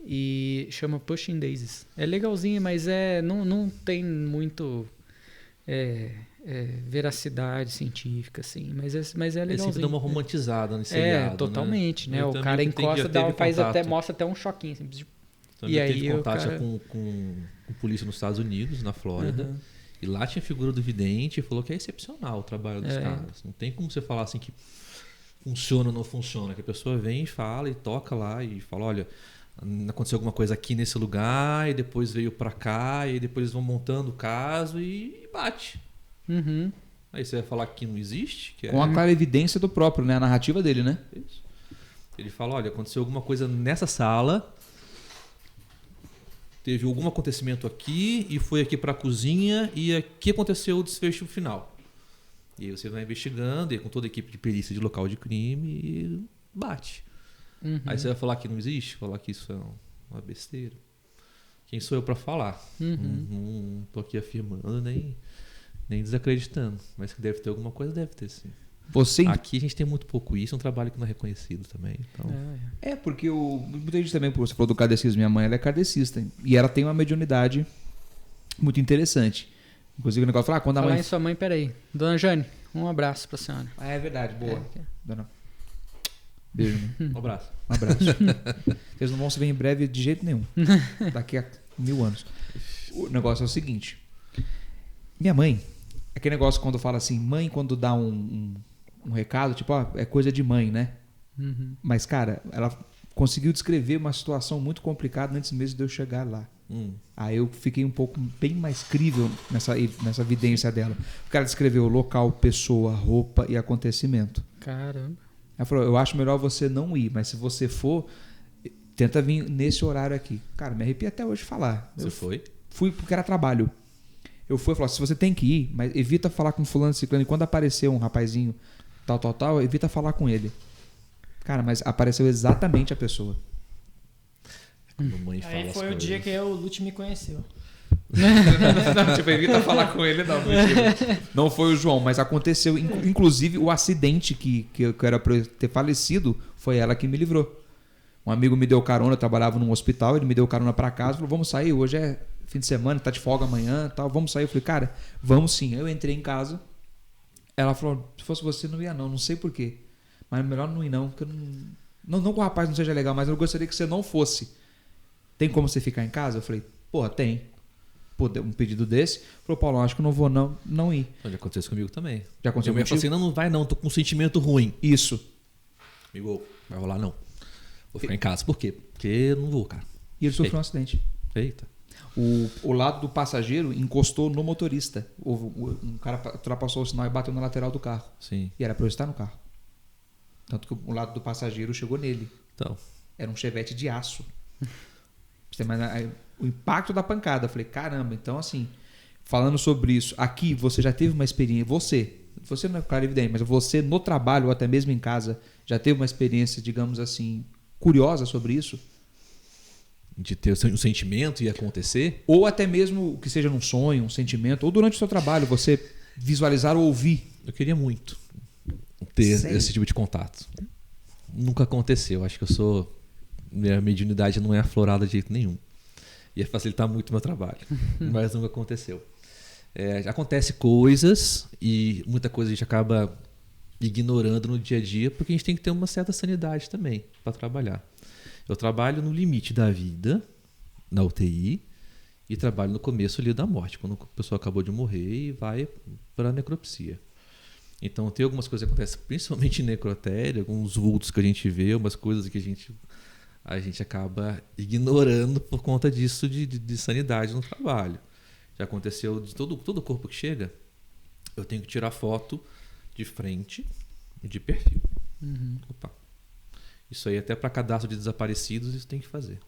E chama Pushing Daisies. É legalzinho, mas não tem muito veracidade científica, assim, mas é legalzinho. Ele sempre dá uma romantizada nesse seriado, totalmente, né? O cara encosta, mostra até um choquinho, assim, então, e aí teve contato com polícia nos Estados Unidos, na Flórida, e lá tinha a figura do vidente e falou que é excepcional o trabalho dos caras. Não tem como você falar assim que funciona ou não funciona, que a pessoa vem e fala e toca lá e fala, olha, aconteceu alguma coisa aqui nesse lugar e depois veio pra cá e depois eles vão montando o caso e bate. Aí você vai falar que não existe? Com a clara evidência do próprio, né? A narrativa dele, né? Isso. Ele fala, olha, aconteceu alguma coisa nessa sala, teve algum acontecimento aqui e foi aqui para a cozinha e aqui aconteceu o desfecho final. E aí você vai investigando e com toda a equipe de perícia de local de crime e bate. Aí você vai falar que não existe? Falar que isso é uma besteira. Quem sou eu para falar? Não tô aqui afirmando nem desacreditando. Mas que deve ter alguma coisa, deve ter sim. Aqui a gente tem muito pouco isso, é um trabalho que não é reconhecido também. Então... porque muita gente também, você falou do kardecismo, minha mãe ela é kardecista e ela tem uma mediunidade muito interessante. Inclusive o negócio fala, quando a mãe... Falar em sua mãe, peraí. Dona Jane, um abraço pra senhora. É verdade, boa. Dona... Beijo. Um abraço. Vocês não vão se ver em breve de jeito nenhum. Daqui a 1000 anos. O negócio é o seguinte. Minha mãe, aquele negócio quando fala assim, mãe quando dá um recado, tipo, é coisa de mãe, né? Mas, cara, ela conseguiu descrever uma situação muito complicada antes mesmo de eu chegar lá. Aí eu fiquei um pouco bem mais crível nessa evidência dela. Porque ela descreveu local, pessoa, roupa e acontecimento. Caramba. Ela falou, eu acho melhor você não ir, mas se você for, tenta vir nesse horário aqui. Cara, me arrepio até hoje de falar. Você foi? Fui porque era trabalho. Eu fui e falei, se você tem que ir, mas evita falar com fulano e ciclano. E quando aparecer um rapazinho tal, evita falar com ele. Cara, mas apareceu exatamente a pessoa. Quando a mãe fala aí foi o dia que o Lute me conheceu. Não, tipo, evita falar com ele, não. Não foi o João, mas aconteceu. Inclusive, o acidente que eu era pra eu ter falecido, foi ela que me livrou. Um amigo me deu carona, eu trabalhava num hospital, ele me deu carona pra casa, falou, vamos sair, hoje é fim de semana, tá de folga amanhã, tal, vamos sair. Eu falei, cara, vamos sim. Eu entrei em casa, ela falou, se fosse você não ia não sei porquê, mas melhor não ir não, porque não que o rapaz não seja legal, mas eu gostaria que você não fosse. Tem como você ficar em casa? Eu falei, porra, tem. Pô, um pedido desse. Falou, Paulo, acho que eu não vou não ir. Já aconteceu isso comigo também. Já aconteceu comigo? Eu falei assim, não vai não, tô com um sentimento ruim. Isso. Amigo, vai rolar não. Vou ficar em casa. Por quê? Porque eu não vou, cara. E ele sofreu um acidente. Eita. O lado do passageiro encostou no motorista. Um cara ultrapassou o sinal e bateu na lateral do carro. Sim. E era para eu estar no carro. Tanto que o lado do passageiro chegou nele. Então. Era um Chevette de aço. O impacto da pancada. Eu falei, caramba, então assim, falando sobre isso, aqui você já teve uma experiência, você não é claro evidente, mas você no trabalho ou até mesmo em casa já teve uma experiência, digamos assim, curiosa sobre isso? de ter um sentimento e acontecer. Ou até mesmo que seja num sonho, um sentimento, ou durante o seu trabalho, você visualizar ou ouvir. Eu queria muito ter Sério? esse tipo de contato. Nunca aconteceu. Acho que minha mediunidade não é aflorada de jeito nenhum. Ia facilitar muito o meu trabalho. Mas nunca aconteceu. Acontece coisas e muita coisa a gente acaba ignorando no dia a dia, porque a gente tem que ter uma certa sanidade também para trabalhar. Eu trabalho no limite da vida, na UTI, e trabalho no começo ali da morte, quando a pessoa acabou de morrer e vai para a necropsia. Então tem algumas coisas que acontecem, principalmente em necrotério, alguns vultos que a gente vê, umas coisas que a gente acaba ignorando por conta disso de sanidade no trabalho. Já aconteceu de todo corpo que chega, eu tenho que tirar foto de frente e de perfil. Opa. Isso aí até para cadastro de desaparecidos isso tem que fazer.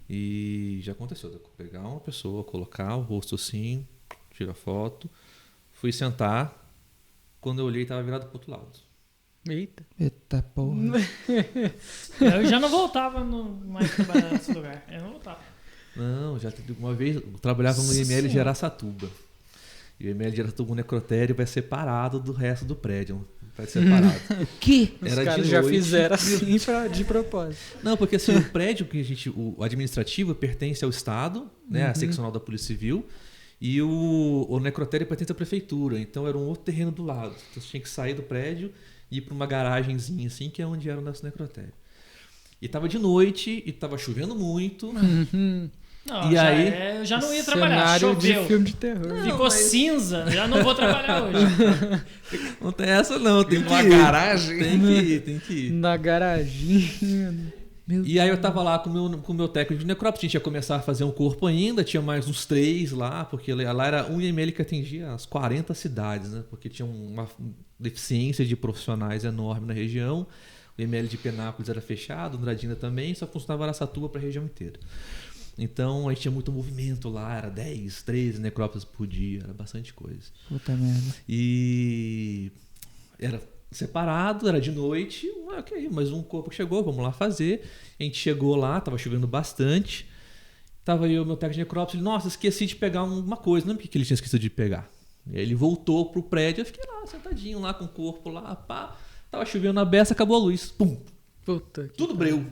E já aconteceu, eu pegar uma pessoa, colocar o rosto assim, tirar foto, fui sentar, quando eu olhei estava virado para o outro lado. Eita porra. Eu já não voltava mais trabalhar nesse lugar. Eu não voltava. Não, já uma vez eu trabalhava no IML de Araçatuba. E o IML de Araçatuba, o necrotério vai separado do resto do prédio. Vai separado. O quê? Era Os caras de já noite. fizeram assim de propósito. Não, porque assim, o prédio que o administrativo pertence ao Estado, né, a seccional da Polícia Civil, e o necrotério pertence à prefeitura. Então era um outro terreno do lado. Então você tinha que sair do prédio e ir para uma garagenzinha assim, que é onde era o nosso necrotério. E tava de noite e tava chovendo muito. Não, E aí? eu já não ia trabalhar. Cenário Choveu. de filme de terror. Ficou cinza. Já não vou trabalhar hoje. Não tem essa não, tem que Numa ir. garagem. Tem que ir. Na garaginha. E aí eu tava lá com o meu técnico de necrópsia, a gente ia começar a fazer um corpo ainda, tinha mais uns 3 lá, porque lá era um IML que atingia as 40 cidades, né? Porque tinha uma deficiência de profissionais enorme na região. O IML de Penápolis era fechado, Andradina também, só funcionava Araçatuba para a região inteira. Então a gente tinha muito movimento lá, era 10, 13 necrópsias por dia, era bastante coisa. Puta merda. E era separado, era de noite, ok, mas um corpo chegou, vamos lá fazer. A gente chegou lá, tava chovendo bastante, tava eu, meu técnico de necrópsia, ele, nossa, esqueci de pegar uma coisa, não é porque ele tinha esquecido de pegar. E aí ele voltou pro prédio, eu fiquei lá, sentadinho lá com o corpo lá, pá, tava chovendo na beça, acabou a luz, pum, Puta que tudo breu.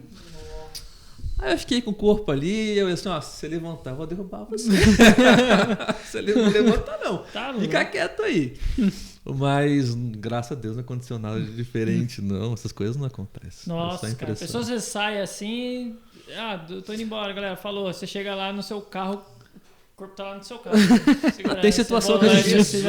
Aí eu fiquei com o corpo ali, eu assim, ó, se você levantar, eu vou derrubar você. Você não levanta não, Tá, fica quieto aí. Mas, graças a Deus, não aconteceu nada de diferente, não. Essas coisas não acontecem. Nossa, cara. A pessoa você sai assim. Eu tô indo embora, galera. Falou. Você chega lá no seu carro, o corpo tá lá no seu carro. Tem situação que a gente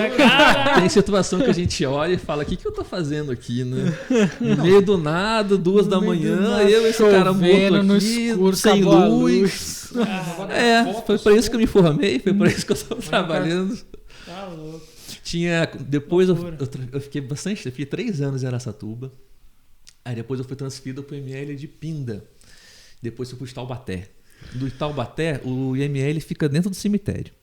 tem situação que a gente olha e fala: o que eu tô fazendo aqui, né? No meio do nada, 2 da manhã, eu esse cara morto no aqui, escuro, sem luz. Ah, Foi para isso que eu me formei, foi para isso que eu tô trabalhando. tá louco. Depois eu fiquei bastante, eu fiquei 3 anos em Araçatuba. Aí depois eu fui transferido para o IML de Pinda. Depois eu fui para Taubaté. Do Taubaté, o IML fica dentro do cemitério.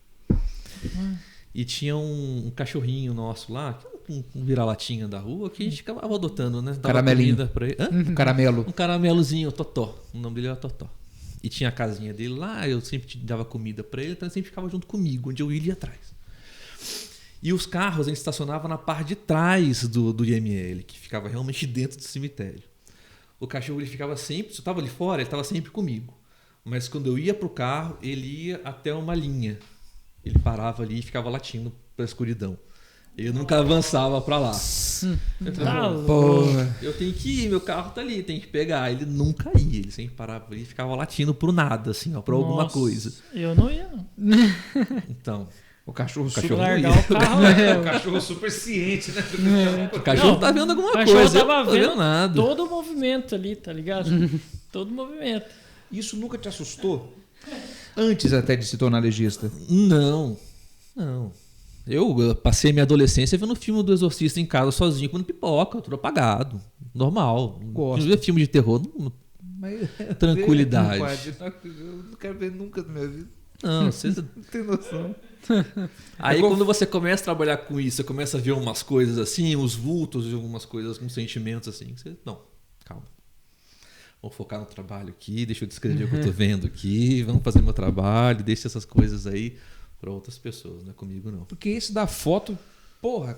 E tinha um cachorrinho nosso lá, um vira-latinha da rua, que a gente acabava adotando, né? Dava Caramelinho. comida pra ele. Um caramelo. Um caramelozinho, Totó. O nome dele era Totó. E tinha a casinha dele lá, eu sempre dava comida pra ele, então ele sempre ficava junto comigo, onde eu ia atrás. E os carros a gente estacionava na parte de trás do IML, que ficava realmente dentro do cemitério. O cachorro ele ficava sempre, se eu estava ali fora, ele estava sempre comigo. Mas quando eu ia pro carro, ele ia até uma linha. Ele parava ali e ficava latindo para a escuridão. Eu nunca avançava para lá. Eu tenho que ir, meu carro tá ali, tem que pegar. Ele nunca ia, ele sempre parava ali e ficava latindo pro nada, assim, ó, pra alguma coisa. Eu não ia, não. Então, O cachorro Largar o carro. O cachorro super ciente, né? o cachorro tá vendo alguma O cachorro coisa. tava eu não tô vendo vendo nada. todo o movimento ali, tá ligado? Todo o movimento. Isso nunca te assustou? Antes até de se tornar legista? Não. Eu passei minha adolescência vendo filme do Exorcista em casa sozinho, comendo pipoca, tudo apagado. Normal. Gosto. Não via filme de terror. Mas, Tranquilidade. Eu não quero ver nunca na minha vida. Não, você... Não tem noção. Aí quando você começa a trabalhar com isso, você começa a ver umas coisas assim, os vultos de algumas coisas, uns sentimentos assim, você... Não, calma. Vamos focar no trabalho aqui, deixa eu descrever o que eu tô vendo aqui, vamos fazer meu trabalho, deixa essas coisas aí para outras pessoas, não é comigo não. Porque esse da foto, porra,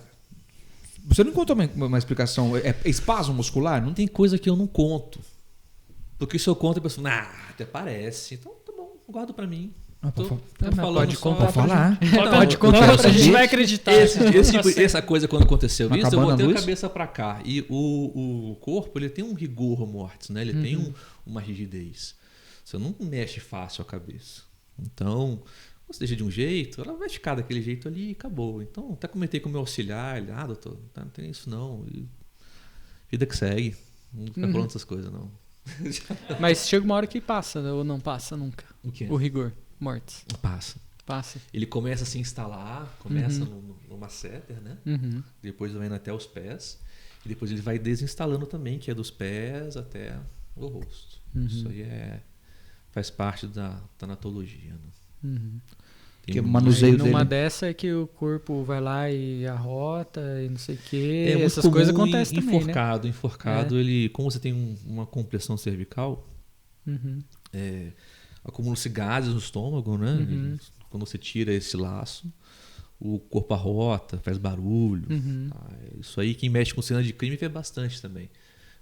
você não encontrou uma explicação? É espasmo muscular? Não tem coisa que eu não conto. Porque se eu conto, a pessoa, até parece. Então tá bom, guarda para mim. Pode contar, falar. Pode contar pra gente, vai acreditar. Essa coisa, quando aconteceu Tá isso, eu acabando botei a a luz? cabeça para cá. E o corpo, ele tem um rigor mortis, né? Ele tem uma rigidez. Você não mexe fácil a cabeça. Então, você deixa de um jeito, ela vai ficar daquele jeito ali e acabou. Então, até comentei com o meu auxiliar, ele, doutor, não tem isso não. E vida que segue. Não fica falando essas coisas, não. Mas chega uma hora que passa, né? Ou não passa nunca? O quê? O rigor mortis. Passa. Ele começa a se instalar, começa no masseter, né? Depois vai indo até os pés. E depois ele vai desinstalando também, que é dos pés até o rosto. Isso aí faz parte da tanatologia. Né? Que manuseio numa dele. dessa é que o corpo vai lá e arrota e não sei o quê. É muito Essas coisas comum acontecem também, né? Enforcado, ele, como você tem uma compressão cervical, acumulam-se gases no estômago, né? E quando você tira esse laço, o corpo arrota, faz barulho. Isso aí, quem mexe com cena de crime vê bastante também.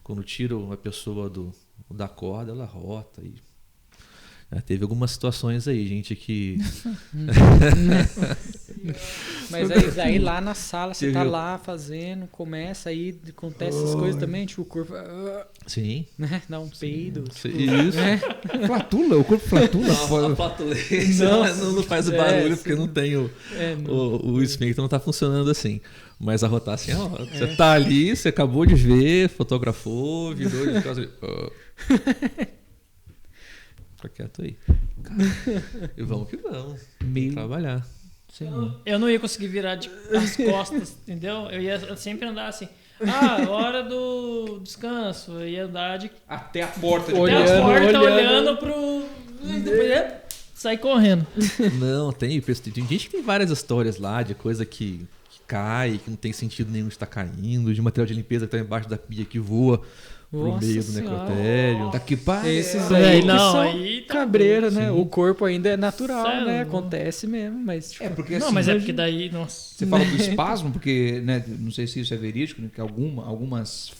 Quando tira uma pessoa da corda, ela arrota. Teve algumas situações aí, gente que... Mas aí daí lá na sala, você tá lá fazendo, começa aí, acontece essas coisas também, tipo o corpo... Sim. Né? Dá um peido. Isso. Flatula, o corpo flatula. A flatulência não faz o barulho porque não tem o esfíncter, não tá funcionando assim. Mas arrotar assim, você tá ali, você acabou de ver, fotografou, virou de casa. Fica quieto aí. E vamos que vamos. Trabalhar. Eu não ia conseguir virar as costas, entendeu? Eu ia sempre andar assim. Hora do descanso. Eu ia andar até a porta. Olhando pro... Sair correndo. Não, tem gente que tem várias histórias lá de coisa que cai, que não tem sentido nenhum de estar caindo, de material de limpeza que está embaixo da pia que voa pro meio do necrotério. Daqui para esses aí que são aí tá cabreira, né? Sim. O corpo ainda é natural, Sério? né? Acontece mesmo, mas... Tipo, porque não, assim, mas é porque daí... Nossa. Você fala do espasmo, porque, né, não sei se isso é verídico, né, que alguns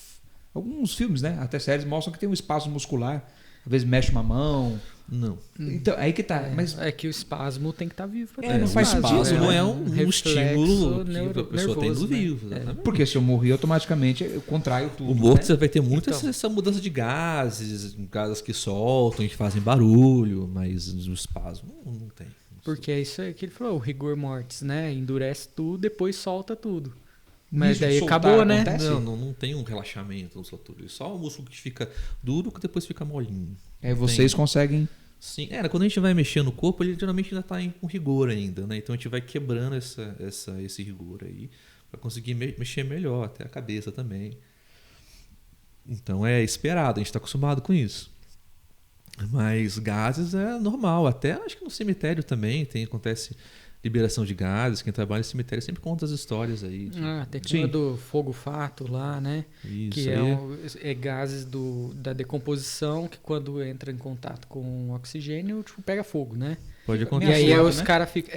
filmes, né, até séries, mostram que tem um espasmo muscular. Às vezes mexe uma mão. Não. Então, aí que tá. Mas é que o espasmo tem que estar vivo. Não faz sentido. O espasmo é um reflexo estímulo que a pessoa nervoso, tem no né? vivo. Exatamente. porque se eu morrer, automaticamente eu contraio tudo. O morto né? você vai ter muito essa mudança de gases que soltam e que fazem barulho, mas o espasmo não tem. Porque é isso aí que ele falou, o rigor mortis, né? Endurece tudo, depois solta tudo. Mas Isso daí soltar acabou, né? acontece? Não tem um relaxamento musculatura. Só o músculo que fica duro que depois fica molinho. Aí vocês conseguem... Sim, quando a gente vai mexer no corpo, ele geralmente ainda está com rigor ainda, né? Então a gente vai quebrando esse rigor aí para conseguir mexer melhor, até a cabeça também. Então é esperado, a gente está acostumado com isso. Mas gases é normal, até acho que no cemitério também acontece liberação de gases. Quem trabalha no cemitério sempre conta as histórias aí. Tem aquela do fogo-fato lá, né? Isso que aí. é gases da decomposição que quando entra em contato com o oxigênio, tipo, pega fogo, né? Pode acontecer. E aí os né? caras ficam...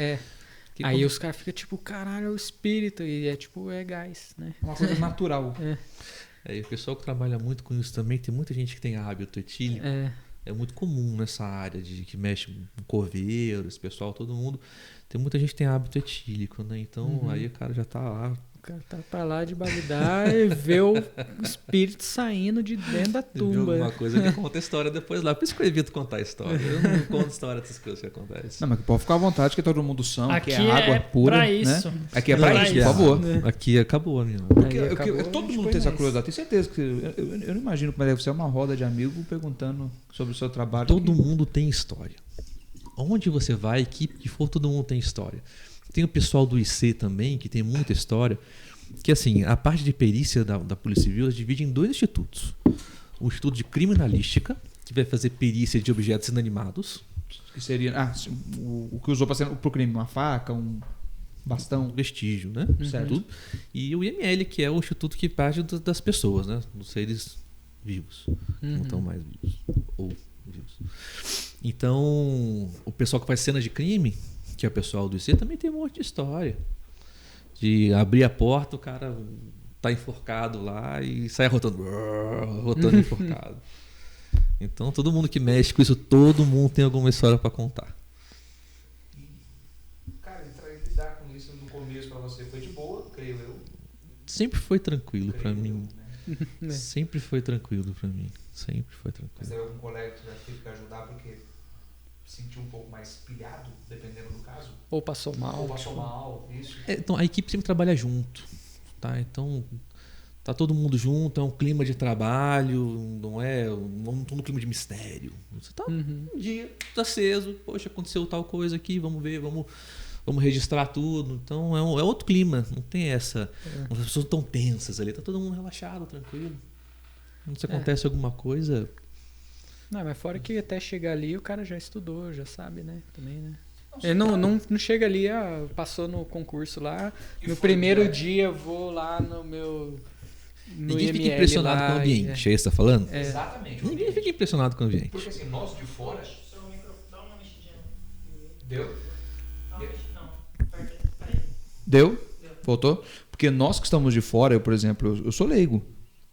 Aí os caras ficam tipo, caralho, é o espírito. E é tipo, é gás, né? Uma coisa natural. E o pessoal que trabalha muito com isso também, tem muita gente que tem hábito etílico. É muito comum nessa área que mexe com coveiros, pessoal, todo mundo. Tem muita gente que tem hábito etílico, né? Então aí o cara já tá lá. O cara tá pra lá de bagdá e vê o espírito saindo de dentro da tumba. Alguma coisa que conta a história depois lá. Por isso que eu evito contar a história. Eu não conto história dessas coisas que acontecem. Não, mas pode ficar à vontade que todo mundo são, Aqui que é água pura. Pra isso. Né? Aqui é pra isso, por favor. Aqui acabou a minha. Porque acabou, todo mundo tem essa curiosidade. Tenho certeza que eu não imagino como deve ser uma roda de amigo perguntando sobre o seu trabalho. Todo mundo tem história. Onde você vai, equipe que for, todo mundo tem história. Tem o pessoal do IC também, que tem muita história. Que assim, a parte de perícia da Polícia Civil se divide em 2 institutos. O Instituto de Criminalística, que vai fazer perícia de objetos inanimados. Que seria o que usou para o crime, uma faca, um bastão. Vestígio, né? Certo. Tudo. E o IML, que é o instituto que parte das pessoas, né? Dos seres vivos. Não estão mais vivos. Ou vivos. Então, o pessoal que faz cena de crime, que é o pessoal do IC, também tem um monte de história. De abrir a porta, o cara tá enforcado lá e sai rotando enforcado. Então, todo mundo que mexe com isso, todo mundo tem alguma história para contar. Cara, lidar com isso no começo para você foi de boa, creio eu. Sempre foi tranquilo para mim. Né? Sempre foi tranquilo para mim. Sempre foi tranquilo. Mas teve algum colega que já teve que ajudar porque sentiu um pouco mais pilhado, dependendo do caso? Ou passou mal. Ou passou mal, isso. Então, a equipe sempre trabalha junto. Tá? Então, tá todo mundo junto, é um clima de trabalho, não tô no clima de mistério. Você tá um dia, tá aceso, poxa, aconteceu tal coisa aqui, vamos ver, vamos registrar tudo. Então, é outro clima, não tem essa... As pessoas estão tensas ali, tá todo mundo relaxado, tranquilo. Se acontece alguma coisa... Não, mas fora que até chegar ali o cara já estudou, já sabe, né? Também, né? Ele não chega ali, passou no concurso lá, no primeiro dia eu vou lá no meu... Ninguém fica impressionado com o ambiente, é isso que você tá falando? Exatamente. Ninguém fica impressionado com o ambiente. Porque assim, nós de fora... Dá uma mexidinha. Deu? Deu? Voltou? Porque nós que estamos de fora, eu, por exemplo, eu sou leigo.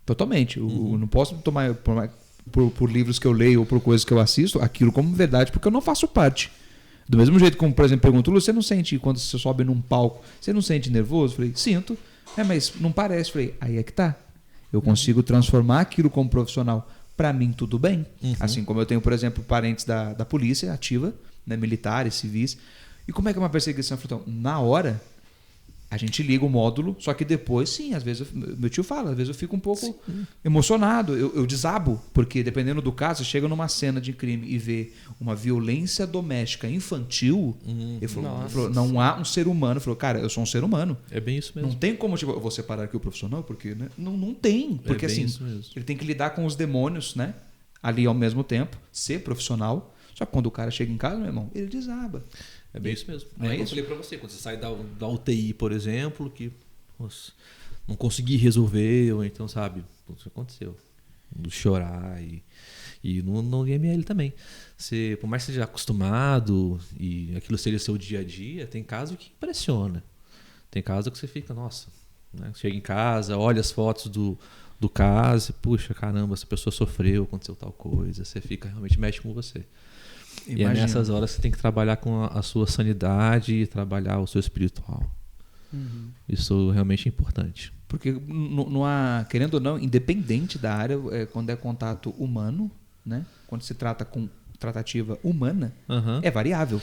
Totalmente. Eu não posso tomar por livros que eu leio ou por coisas que eu assisto aquilo como verdade, porque eu não faço parte. Do mesmo jeito como, por exemplo, pergunto, Lu, você não sente quando você sobe num palco, você não sente nervoso? Eu falei, sinto. Mas não parece. Eu falei, aí é que tá. Eu consigo transformar aquilo como profissional. Para mim, tudo bem. Assim como eu tenho, por exemplo, parentes da polícia ativa, né, militares, civis. E como é que é uma perseguição? Eu falei, então, na hora... A gente liga o módulo, só que depois, sim, às vezes, meu tio fala, às vezes eu fico um pouco emocionado, eu desabo, porque dependendo do caso, chega numa cena de crime e vê uma violência doméstica infantil, ele falou, não há um ser humano, ele falou, cara, eu sou um ser humano. É bem isso mesmo. Não tem como, tipo, eu vou separar aqui o profissional, porque, né? Não tem, porque assim, ele tem que lidar com os demônios, né? Ali ao mesmo tempo, ser profissional, só que quando o cara chega em casa, meu irmão, ele desaba. É bem isso mesmo. Não é isso? Eu falei pra você, quando você sai da UTI, por exemplo, que não consegui resolver, ou então, sabe, isso aconteceu. Chorar e no IML também. Você, por mais que você seja acostumado e aquilo seja seu dia a dia, tem caso que impressiona. Tem caso que você fica, nossa, né? Chega em casa, olha as fotos do caso, e, puxa, caramba, essa pessoa sofreu, aconteceu tal coisa, você fica, realmente mexe com você. Imagina. E é nessas horas que você tem que trabalhar com a sua sanidade e trabalhar o seu espiritual. Isso realmente é importante. Porque não há, querendo ou não, independente da área, quando é contato humano, né? Quando se trata com tratativa humana, é variável.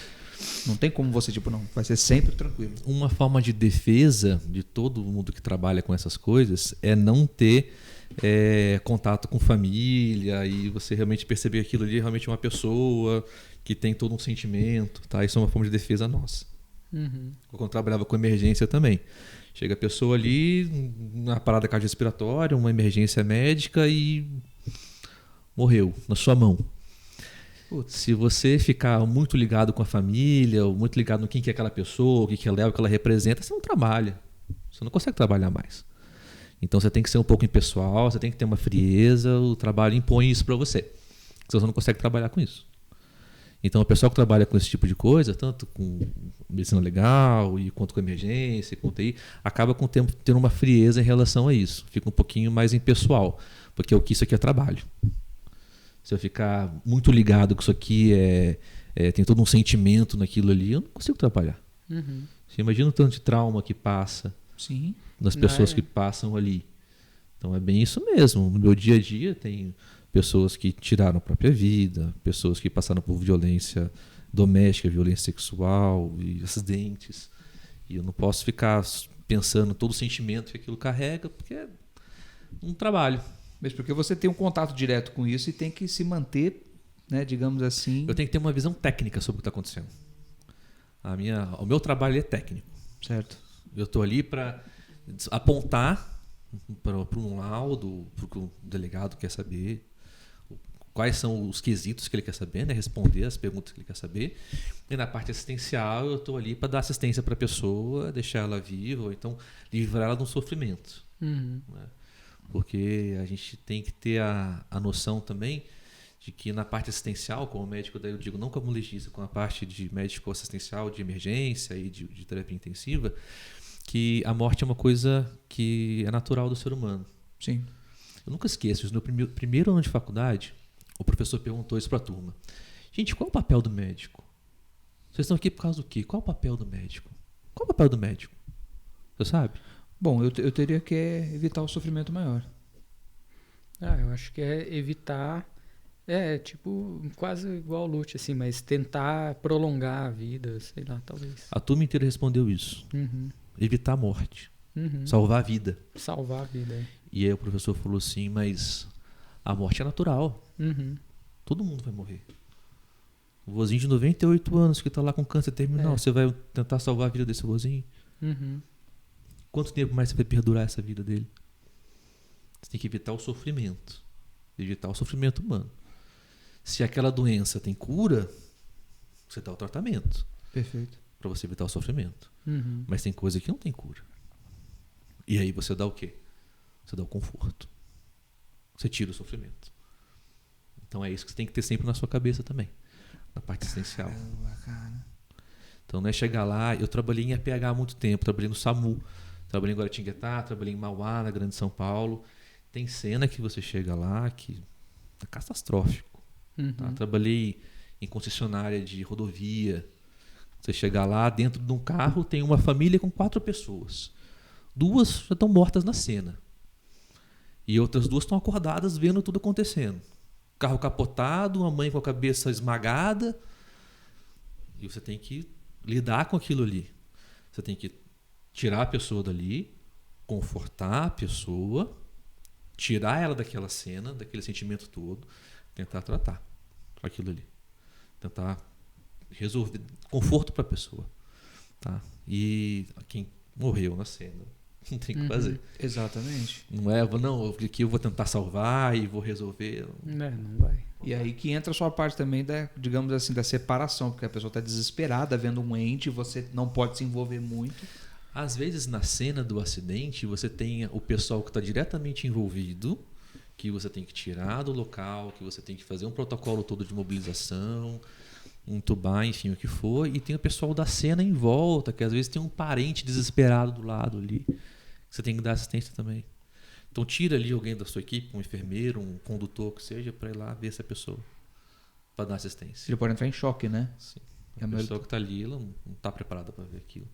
Não tem como você, tipo, não, vai ser sempre tranquilo. Uma forma de defesa de todo mundo que trabalha com essas coisas é não ter contato com família e você realmente perceber aquilo ali realmente é uma pessoa que tem todo um sentimento, tá? Isso é uma forma de defesa nossa. Quando eu trabalhava com emergência também. Chega a pessoa ali, uma parada cardiorrespiratória, uma emergência médica e morreu na sua mão. Se você ficar muito ligado com a família, ou muito ligado no quem que é aquela pessoa, o que ela é, o que ela representa, você não trabalha. Você não consegue trabalhar mais. Então você tem que ser um pouco impessoal, você tem que ter uma frieza, o trabalho impõe isso para você. Você não consegue trabalhar com isso. Então o pessoal que trabalha com esse tipo de coisa, tanto com medicina legal, e quanto com emergência, com TI, acaba com o tempo tendo uma frieza em relação a isso. Fica um pouquinho mais impessoal, porque o que isso aqui é trabalho. Se eu ficar muito ligado com isso aqui, tem todo um sentimento naquilo ali, eu não consigo trabalhar. Você imagina o tanto de trauma que passa das pessoas que passam ali. Então é bem isso mesmo. No meu dia a dia tem pessoas que tiraram a própria vida, pessoas que passaram por violência doméstica, violência sexual e acidentes. E eu não posso ficar pensando todo o sentimento que aquilo carrega, porque é um trabalho. Mas porque você tem um contato direto com isso e tem que se manter, né, digamos assim... Eu tenho que ter uma visão técnica sobre o que está acontecendo. O meu trabalho é técnico. Certo. Eu estou ali para apontar para um laudo, para o que o delegado quer saber, quais são os quesitos que ele quer saber, né? Responder as perguntas que ele quer saber. E na parte assistencial eu estou ali para dar assistência para a pessoa, deixar ela viva, ou então livrar ela de um sofrimento. Né? porque a gente tem que ter a noção também de que na parte assistencial, como médico, daí eu digo não como legista, com a parte de médico assistencial, de emergência e de terapia intensiva, que a morte é uma coisa que é natural do ser humano. Sim. Eu nunca esqueço, no primeiro ano de faculdade, o professor perguntou isso para a turma. Gente, qual é o papel do médico? Vocês estão aqui por causa do quê? Qual é o papel do médico? Qual é o papel do médico? Você sabe? Bom, eu teria que evitar o sofrimento maior. Eu acho que é evitar, tipo, quase igual o Lute, assim, mas tentar prolongar a vida, sei lá, talvez. A turma inteira respondeu isso. Uhum. Evitar a morte. Uhum. Salvar a vida. Salvar a vida, é. E aí o professor falou assim, mas a morte é natural. Uhum. Todo mundo vai morrer. O vozinho de 98 anos que está lá com câncer terminal, você vai tentar salvar a vida desse vozinho? Uhum. Quanto tempo mais você vai perdurar essa vida dele? Você tem que evitar o sofrimento. Evitar o sofrimento humano. Se aquela doença tem cura, você dá o tratamento. Perfeito. Para você evitar o sofrimento. Uhum. Mas tem coisa que não tem cura. E aí você dá o quê? Você dá o conforto. Você tira o sofrimento. Então é isso que você tem que ter sempre na sua cabeça também. Na parte essencial. Cara. Então não é chegar lá. Eu trabalhei em APH há muito tempo. Trabalhei no SAMU. Trabalhei em Guaratinguetá. Trabalhei em Mauá, na Grande São Paulo. Tem cena que você chega lá que é catastrófico. Uhum. Tá? Trabalhei em concessionária de rodovia. Você chegar lá, dentro de um carro tem uma família com 4 pessoas. 2 já estão mortas na cena. E outras 2 estão acordadas vendo tudo acontecendo. Carro capotado, uma mãe com a cabeça esmagada. E você tem que lidar com aquilo ali. Você tem que tirar a pessoa dali, confortar a pessoa, tirar ela daquela cena, daquele sentimento todo, tentar tratar aquilo ali. Tentar resolver conforto para a pessoa. Tá? E quem morreu na cena não tem o que fazer. Exatamente. Não é, não, aqui eu vou tentar salvar e vou resolver. Não vai. E aí que entra a sua parte também da, digamos assim, da separação, porque a pessoa está desesperada vendo um ente e você não pode se envolver muito. Às vezes na cena do acidente você tem o pessoal que está diretamente envolvido, que você tem que tirar do local, que você tem que fazer um protocolo todo de mobilização, entubar, enfim, o que for, e tem o pessoal da cena em volta, que às vezes tem um parente desesperado do lado ali, que você tem que dar assistência também. Então tira ali alguém da sua equipe, um enfermeiro, um condutor, que seja, para ir lá ver essa pessoa, para dar assistência. Ele pode entrar em choque, né? Sim. A pessoa que está ali, ela não está preparada para ver aquilo.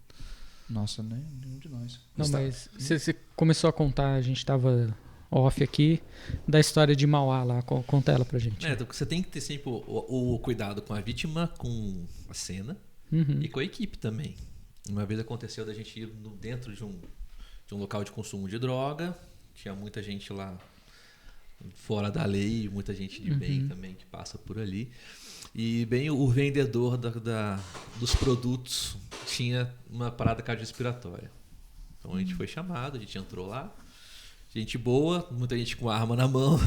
Nossa, né? Nenhum de nós. Não, mas você começou a contar, a gente estava off aqui, da história de Mauá lá. Conta ela pra gente. Então você tem que ter sempre o cuidado com a vítima, com a cena e com a equipe também. Uma vez aconteceu da gente ir dentro de um local de consumo de droga, tinha muita gente lá fora da lei, muita gente de bem também que passa por ali. E bem o vendedor dos produtos tinha uma parada cardiorrespiratória. Então a gente foi chamado, a gente entrou lá. Gente boa, muita gente com arma na mão.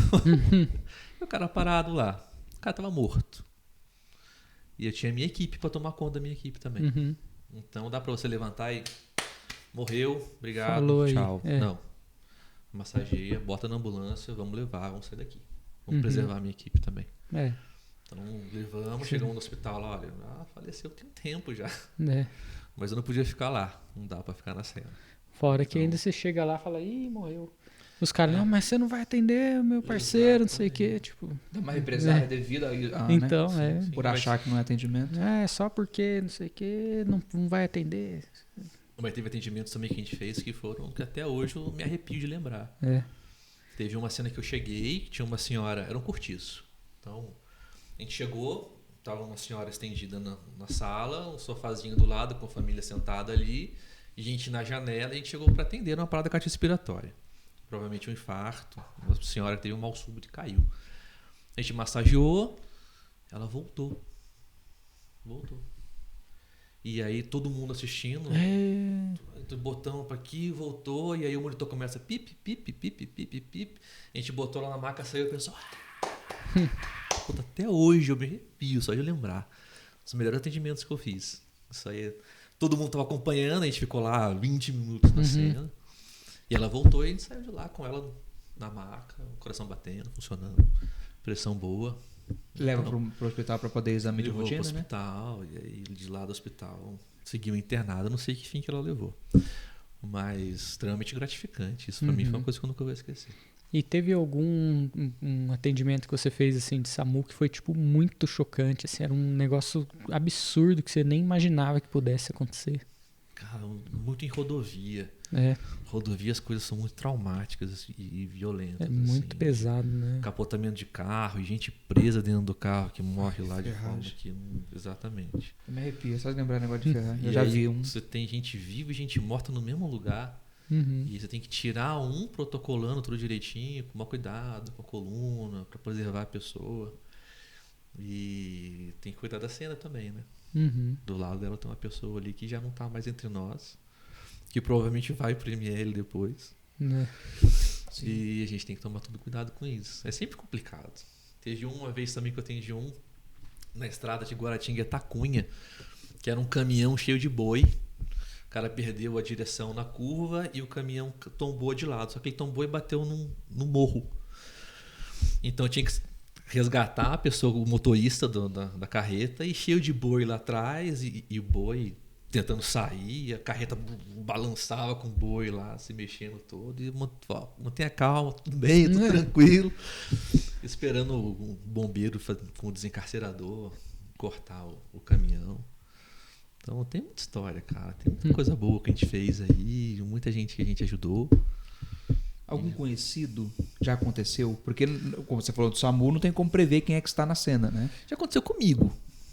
E o cara parado lá. O cara tava morto. E eu tinha a minha equipe para tomar conta da minha equipe também. Então dá para você levantar e... Morreu, obrigado, falou tchau. Aí. Não. Massageia, bota na ambulância, vamos levar, vamos sair daqui. Vamos preservar a minha equipe também. Então levamos, chegamos no hospital lá, olha, faleceu tem um tempo já. Mas eu não podia ficar lá, não dá para ficar na cena. Fora que ainda você chega lá e fala, ih, morreu. Os caras, não, mas você não vai atender meu parceiro, não sei o quê. Tipo, dá uma represália devido a então, né? Por achar que não é atendimento. Só porque não sei o quê, não vai atender. Mas teve atendimentos também que a gente fez que foram, que até hoje eu me arrepio de lembrar. Teve uma cena que eu cheguei, que tinha uma senhora, era um cortiço. Então, a gente chegou, estava uma senhora estendida na sala, um sofazinho do lado, com a família sentada ali, e gente na janela, e a gente chegou para atender uma parada cardiorrespiratória. Provavelmente um infarto, uma senhora que teve um mal súbito e caiu. A gente massageou, ela voltou. E aí todo mundo assistindo, botão para aqui, voltou, e aí o monitor começa pip, pip, pip, pip, pip. A gente botou lá na maca, saiu e pensou, puta, até hoje eu me arrepio só de lembrar. Os melhores atendimentos que eu fiz. Isso aí, todo mundo tava acompanhando, a gente ficou lá 20 minutos na cena. E ela voltou e a gente saiu de lá com ela na maca, o coração batendo, funcionando, pressão boa. Leva Então, pro hospital para poder exame de levou rotina, pro né? hospital, e aí de lá do hospital seguiu internada, não sei que fim que ela levou. Mas extremamente gratificante. Isso pra mim foi uma coisa que eu nunca vou esquecer. E teve algum um atendimento que você fez assim de SAMU que foi tipo muito chocante, assim, era um negócio absurdo que você nem imaginava que pudesse acontecer? Cara, muito em rodovia. É, Rodovia as coisas são muito traumáticas e violentas. é muito assim. pesado, né? Capotamento de carro e gente presa dentro do carro que morre lá de forma Ferragem. que exatamente. Eu me arrepio, só de lembrar o negócio de ferrar. Eu E já aí vi um. Você tem gente viva e gente morta no mesmo lugar. Uhum. E você tem que tirar um protocolando tudo direitinho, com maior cuidado, com a coluna, para preservar a pessoa. E tem que cuidar da cena também, né? Uhum. Do lado dela tem uma pessoa ali que já não tá mais entre nós, que provavelmente vai pro ML depois. Né? E a gente tem que tomar todo cuidado com isso. É sempre complicado. Teve uma vez também que eu atendi na estrada de Guaratinga, Tacunha, que era um caminhão cheio de boi. O cara perdeu a direção na curva e o caminhão tombou de lado. Só que ele tombou e bateu no morro. Então eu tinha que resgatar a pessoa, o motorista da carreta, e cheio de boi lá atrás, e o boi tentando sair, a carreta balançava com o boi lá, se mexendo todo, e mantenha calma, tudo bem, tudo tranquilo, esperando o bombeiro com o desencarcerador cortar o caminhão. Então tem muita história, cara, tem muita coisa boa que a gente fez aí, muita gente que a gente ajudou. Algum conhecido já aconteceu? Porque, como você falou do SAMU, não tem como prever quem é que está na cena, né? Já aconteceu comigo.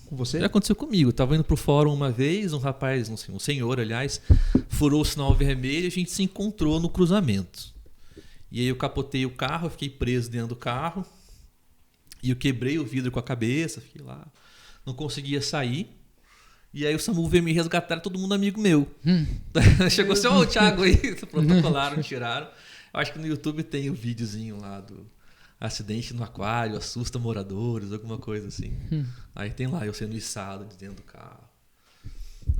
Com você? Já aconteceu comigo. Eu tava indo pro fórum uma vez, um rapaz, um senhor, aliás, furou o sinal vermelho e a gente se encontrou no cruzamento. E aí eu capotei o carro, eu fiquei preso dentro do carro e eu quebrei o vidro com a cabeça, fiquei lá, não conseguia sair. E aí o SAMU veio me resgatar, todo mundo amigo meu. Chegou assim, ó, o Thiago aí, protocolaram, tiraram. Eu acho que no YouTube tem o videozinho lá do acidente no aquário, assusta moradores, alguma coisa assim. Aí tem lá eu sendo içado de dentro do carro.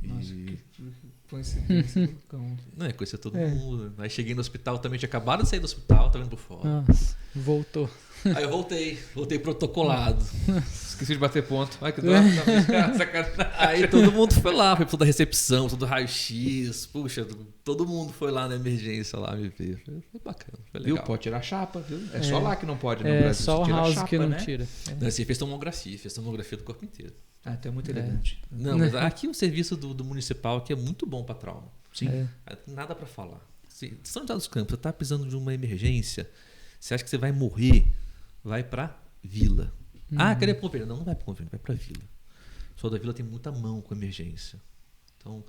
Nossa, E... que coincidência. Não, é conhecer todo mundo. Aí cheguei no hospital também, tinha acabado de sair do hospital, tava indo pro fora. Nossa, voltou. Aí eu voltei protocolado. Esqueci de bater ponto. Ai, que dó. Aí todo mundo foi lá, foi toda a recepção, todo raio-x, puxa, todo mundo foi lá na emergência lá me ver. Foi bacana, foi legal. Viu? Pode tirar chapa, viu? É só lá que não pode no É Brasil. só o Tira House chapa, que não né? tira. Não, assim, fez tomografia do corpo inteiro. Ah, então é muito elegante. Não, mas aqui o serviço do municipal aqui é muito bom pra trauma. Sim. É. Nada pra falar. São José dos Campos, você tá precisando de uma emergência, você acha que você vai morrer, vai pra vila. Cadê convênio? Não vai pra convênio, vai pra vila. O pessoal da vila tem muita mão com emergência. Então,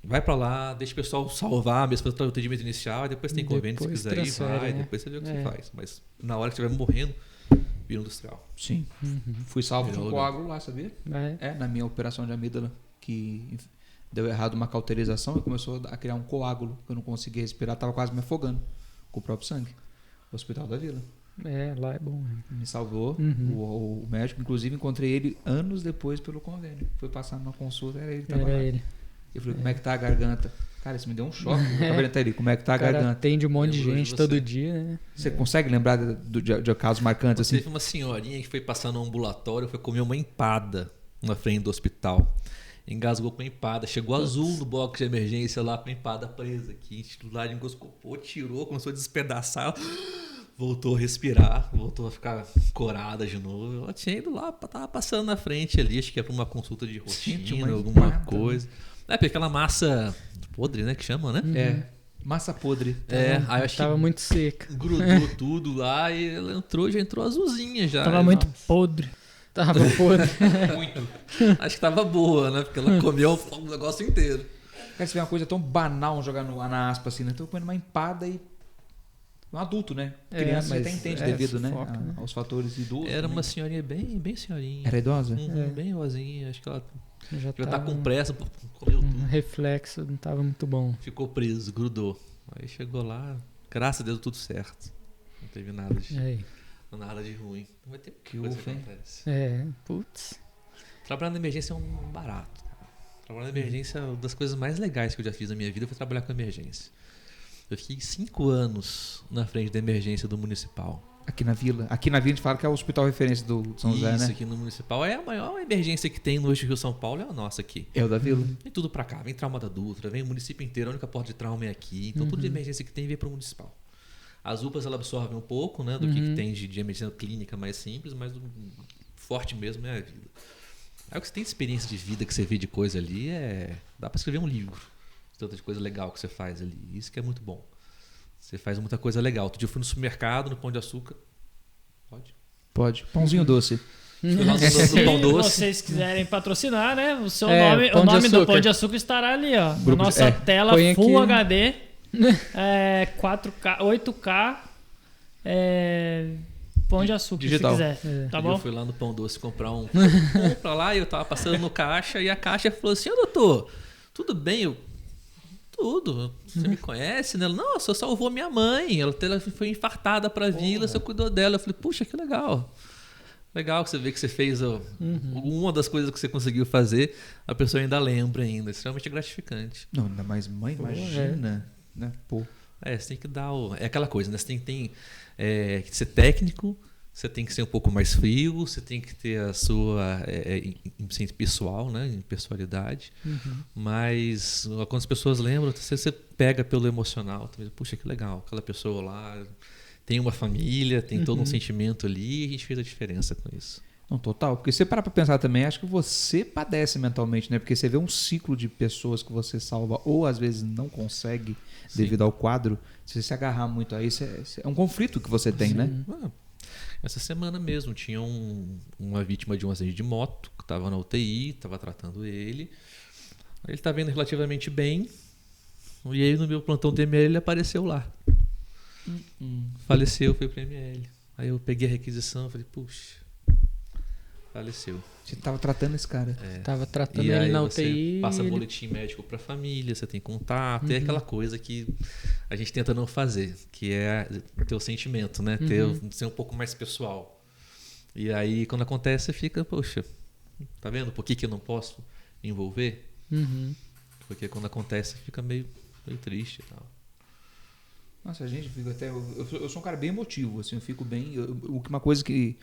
vai pra lá, deixa o pessoal salvar, mesmo para o atendimento inicial, e depois tem convênio, se Depois quiser ir, transfere, vai, né? depois você vê o que você faz. Mas na hora que você vai morrendo, vira industrial. Sim. Fui salvo de um Melhor coágulo lá, sabia? É. Na minha operação de amígdala, que deu errado uma cauterização e começou a criar um coágulo, que eu não conseguia respirar, tava quase me afogando com o próprio sangue. Hospital da Vila. Lá é bom. Me salvou, o médico, inclusive encontrei ele anos depois pelo convênio. Fui passar numa consulta, era ele que tava Era lá. ele. Eu falei, como é que tá a garganta? Cara, isso me deu um choque. Eu acabei de ali, como é que tá a O cara garganta? atende um monte de Lembrou de gente você. todo dia, né? Você consegue lembrar de casos marcantes assim? Teve uma senhorinha que foi passar no ambulatório, foi comer uma empada na frente do hospital. Engasgou com a empada, chegou azul no box de emergência lá com a empada presa aqui. Titular endoscopou, tirou, começou a despedaçar. Voltou a respirar, voltou a ficar corada de novo. Ela tinha ido lá, tava passando na frente ali, acho que é pra uma consulta de rotina, alguma coisa. É, porque aquela massa podre, né, que chama, né? É, massa podre. Aí eu acho Tava que muito seca. grudou tudo lá e ela já entrou azulzinha já. Tava muito podre. Tava podre. Muito. Acho que tava boa, né? Porque ela comeu o negócio inteiro. Cara, você vê uma coisa tão banal jogar na aspa assim, né? Tô comendo uma empada e um adulto, né? Criança mas até entende é, devido, né? sufoca, né? Aos fatores idosos. Era né? uma senhorinha bem senhorinha. Era idosa? Bem rosinha. Acho que ela Já tá tava com pressa, comeu tudo. um reflexo, não tava muito bom. Ficou preso, grudou. Aí chegou lá, graças a Deus tudo certo. Não teve nada de ruim. Não vai ter Que coisa ufa, que hein? acontece. Putz. Trabalhar na emergência é um barato. Cara. Trabalhar na emergência, uma das coisas mais legais que eu já fiz na minha vida foi trabalhar com emergência. Eu fiquei 5 anos na frente da emergência do municipal. Aqui na Vila. Aqui na Vila a gente fala que é o hospital referência do São José, né? Isso, aqui no municipal é a maior emergência que tem no eixo Rio São Paulo, é a nossa aqui. É o da Vila. Vem tudo pra cá, vem trauma da Dutra, vem o município inteiro, a única porta de trauma é aqui. Então tudo de emergência que tem vem pro municipal. As UPAs ela absorvem um pouco, né, do que tem de emergência clínica mais simples, mas o forte mesmo é a Vila. Aí o que você tem de experiência de vida que você vê de coisa ali dá pra escrever um livro. Tanta de coisa legal que você faz ali. Isso que é muito bom. Você faz muita coisa legal. Outro dia eu fui no supermercado, no Pão de Açúcar. Pode. Pãozinho doce. Fui lá no Se Pão Doce. vocês quiserem patrocinar, né? O seu Pão o de nome do açúcar. Pão de Açúcar estará ali, ó. Na Grupo de- nossa tela põe Full aqui. HD, 4K, 8K, Pão de Açúcar, Digital. se quiser. Tá Um dia bom? eu fui lá no Pão Doce comprar um pra lá e eu tava passando no caixa e a caixa falou assim: ô doutor, tudo bem? Eu, tudo. Você me conhece, né? Ela, não, você salvou minha mãe. Ela foi infartada pra vila, você cuidou dela. Eu falei, puxa, que legal. Legal que você vê que você fez uma das coisas que você conseguiu fazer, a pessoa ainda lembra ainda. Isso é realmente gratificante. Não, ainda mais mãe, imagina. Né? Pô. Você tem que dar é aquela coisa, né? Você tem que ser técnico, você tem que ser um pouco mais frio, você tem que ter a sua pessoal, né? Impessoalidade. Mas quando as pessoas lembram, você pega pelo emocional. Também, puxa, que legal, aquela pessoa lá tem uma família, tem todo um sentimento ali e a gente fez a diferença com isso. Não, total. Porque você parar pra pensar também, acho que você padece mentalmente, né? Porque você vê um ciclo de pessoas que você salva ou às vezes não consegue devido ao quadro. Se você se agarrar muito a isso, é um conflito que você tem, né? Essa semana mesmo tinha uma vítima de um acidente de moto que estava na UTI, estava tratando ele. Aí ele estava indo relativamente bem. E aí no meu plantão do ML ele apareceu lá. Faleceu, foi pro ML. Aí eu peguei a requisição e falei, puxa, faleceu. Você tava tratando esse cara. Tava tratando E ele aí na você UTI. passa ele- boletim médico para a família, você tem contato, é aquela coisa que a gente tenta não fazer, que é ter o sentimento, né? Ser um pouco mais pessoal. E aí quando acontece, você fica, poxa, tá vendo? Por que eu não posso envolver? Porque quando acontece, fica meio triste e tal. Nossa, a gente fica até. Eu sou um cara bem emotivo, assim, eu fico bem. Uma coisa que.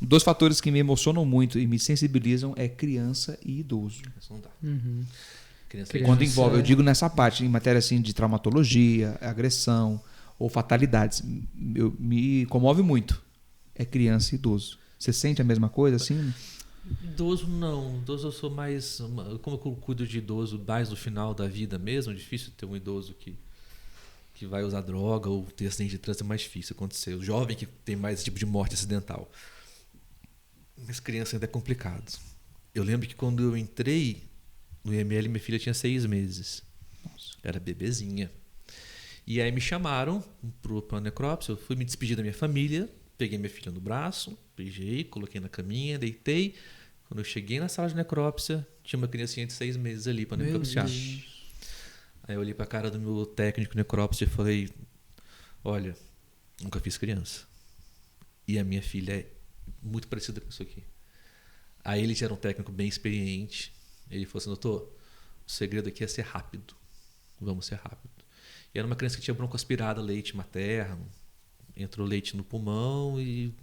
Dois fatores que me emocionam muito e me sensibilizam é criança e idoso. Isso não dá. Criança, Quando envolve, eu digo nessa parte, em matéria assim de traumatologia, agressão ou fatalidades, me comove muito. É criança e idoso. Você sente a mesma coisa assim? Idoso não. Idoso eu sou mais. Como eu cuido de idoso mais no final da vida mesmo, é difícil ter um idoso que vai usar droga ou ter acidente de trânsito, é mais difícil acontecer. O jovem que tem mais esse tipo de morte acidental. Mas criança ainda é complicado. Eu lembro que quando eu entrei no IML, minha filha tinha 6 meses. Era bebezinha. E aí me chamaram para a necrópsia, eu fui me despedir da minha família, peguei minha filha no braço, beijei, coloquei na caminha, deitei. Quando eu cheguei na sala de necrópsia, tinha uma criancinha de 6 meses ali para necropsiar. Aí eu olhei pra cara do meu técnico de necrópsia e falei, olha, nunca fiz criança. E a minha filha é muito parecida com isso aqui. Aí ele já era um técnico bem experiente. Ele falou assim, doutor, o segredo aqui é ser rápido. Vamos ser rápido. E era uma criança que tinha broncoaspirada, leite materno. Entrou leite no pulmão e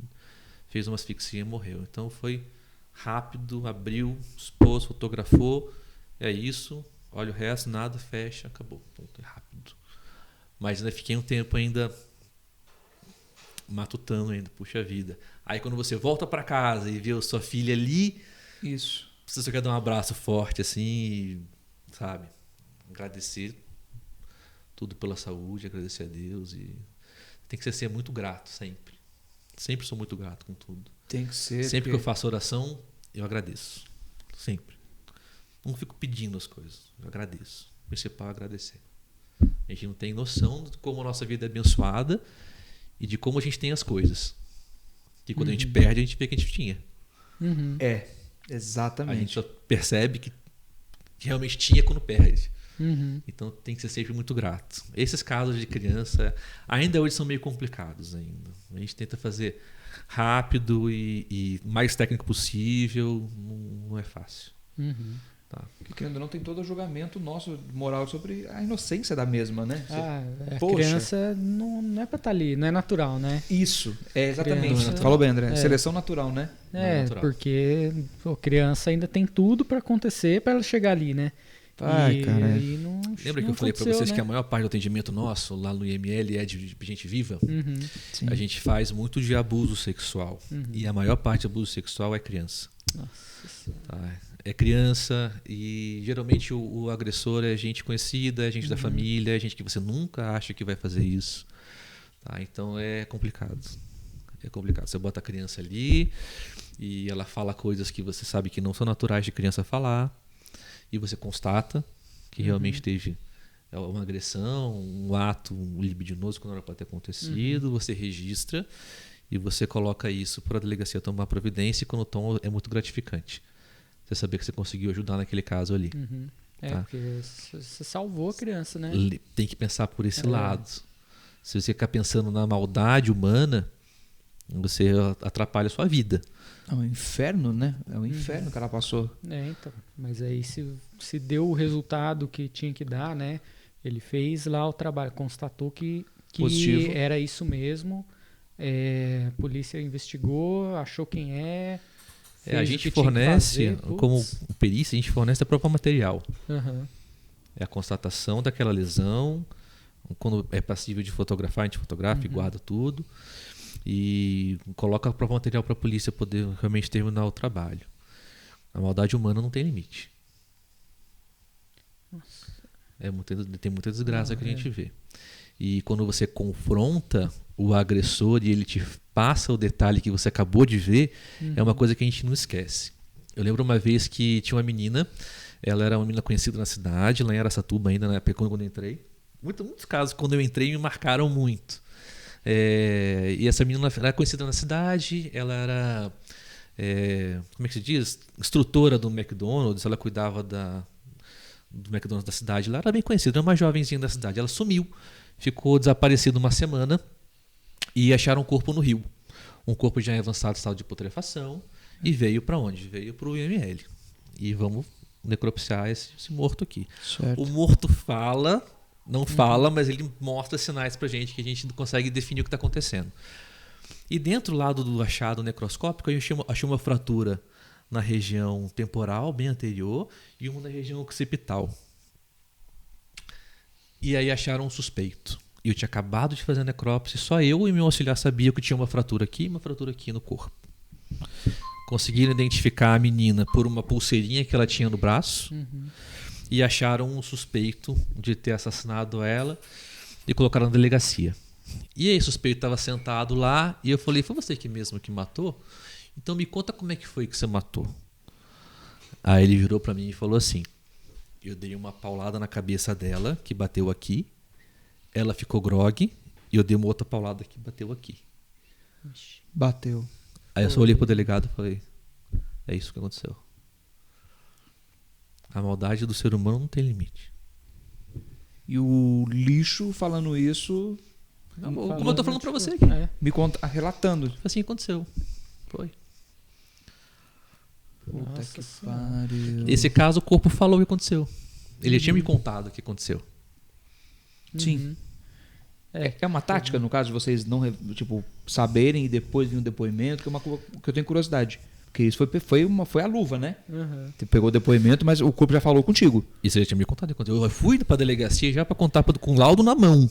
fez uma asfixia e morreu. Então foi rápido, abriu, expôs, fotografou. É isso. Olha o resto, nada, fecha, acabou. Ponto, é rápido. Mas ainda fiquei um tempo ainda matutando ainda, puxa vida. Aí quando você volta para casa e vê a sua filha ali, Isso. você só quer dar um abraço forte assim, e, sabe? Agradecer tudo pela saúde, agradecer a Deus e tem que ser muito grato sempre. Sempre sou muito grato com tudo. Tem que ser. Sempre que eu faço oração, eu agradeço. Sempre. Não fico pedindo as coisas, eu agradeço. O principal é agradecer. A gente não tem noção de como a nossa vida é abençoada e de como a gente tem as coisas. E quando a gente perde, a gente vê que a gente tinha. É, A exatamente. gente só percebe que realmente tinha quando perde. Então tem que ser sempre muito grato. Esses casos de criança ainda hoje são meio complicados ainda. A gente tenta fazer rápido e mais técnico possível, não é fácil. Porque querendo ou não, tem todo o julgamento nosso, moral, sobre a inocência da mesma, né? A Poxa. criança não é pra estar ali, não é natural, né? Isso, exatamente. Criança- Falou bem, André. É. Seleção natural, né? É, natural. porque a criança ainda tem tudo pra acontecer pra ela chegar ali, né? Ai, e cara. aí não Lembra que não eu falei para aconteceu, vocês né? que a maior parte do atendimento nosso lá no IML é de gente viva? Uhum. Sim. A gente faz muito de abuso sexual. E a maior parte de abuso sexual é criança. Nossa. Tá? É criança e geralmente o agressor é gente conhecida, é gente da família, é gente que você nunca acha que vai fazer isso. Tá? Então é complicado. É complicado. Você bota a criança ali e ela fala coisas que você sabe que não são naturais de criança falar e você constata que realmente teve uma agressão, um ato libidinoso que não era para ter acontecido, você registra e você coloca isso para a delegacia tomar providência, e quando o tom é muito gratificante. Você saber que você conseguiu ajudar naquele caso ali. Uhum. É, Tá. porque você salvou a criança, né? Tem que pensar por esse É. lado. Se você ficar pensando na maldade humana, você atrapalha a sua vida. É um inferno, né? É um inferno que ela passou. É, então. Mas aí se deu o resultado que tinha que dar, né? Ele fez lá o trabalho, constatou que Positivo. era isso mesmo. A polícia investigou, achou quem é. A fez o gente que tinha que fornece, fazer, como putz. perícia, a gente fornece a prova material. Aham. É a constatação daquela lesão. Quando é passível de fotografar, a gente fotografa e guarda tudo. E coloca a prova material para a polícia poder realmente terminar o trabalho. A maldade humana não tem limite. Tem muita desgraça que a gente vê. E quando você confronta o agressor e ele te passa o detalhe que você acabou de ver, é uma coisa que a gente não esquece. Eu lembro uma vez que tinha uma menina, ela era uma menina conhecida na cidade, lá em Araçatuba ainda, na época quando eu entrei. Muitos casos, quando eu entrei, me marcaram muito. E essa menina era conhecida na cidade, ela era, como é que se diz? Instrutora do McDonald's, ela cuidava do McDonald's da cidade. Ela era bem conhecida, era uma jovenzinha da cidade. Ela sumiu, ficou desaparecida uma semana e acharam um corpo no rio. Um corpo já em avançado estado de putrefação e veio para onde? Veio para o IML. E vamos necropsiar esse morto aqui. Certo. O morto fala, não fala, mas ele mostra sinais pra gente que a gente consegue definir o que está acontecendo. E dentro lá do achado necroscópico, eu achei uma fratura na região temporal, bem anterior, e uma na região occipital. E aí acharam um suspeito. E eu tinha acabado de fazer a necrópsia, só eu e meu auxiliar sabiam que tinha uma fratura aqui e uma fratura aqui no corpo. Conseguiram identificar a menina por uma pulseirinha que ela tinha no braço e acharam um suspeito de ter assassinado ela e colocaram na delegacia. E aí o suspeito estava sentado lá e eu falei, foi você que mesmo que matou? Então me conta como é que foi que você matou. Aí ele virou para mim e falou assim, eu dei uma paulada na cabeça dela, que bateu aqui, ela ficou grogue e eu dei uma outra paulada que bateu aqui. Bateu. Aí eu só olhei pro delegado e falei, é isso que aconteceu. A maldade do ser humano não tem limite. E o lixo falando isso, Como eu tô falando pra você aqui. me conta, relatando. Assim aconteceu. Foi. Puta Nossa que Senhora. pariu. Esse caso o corpo falou o que aconteceu. Ele tinha me contado o que aconteceu. Sim. É uma tática, no caso, de vocês não saberem e depois vir um depoimento, que é uma coisa que eu tenho curiosidade. Porque isso foi a luva, né? Você pegou o depoimento, mas o corpo já falou contigo. Isso ele tinha me contado o que aconteceu. Eu fui pra delegacia já pra contar com laudo na mão.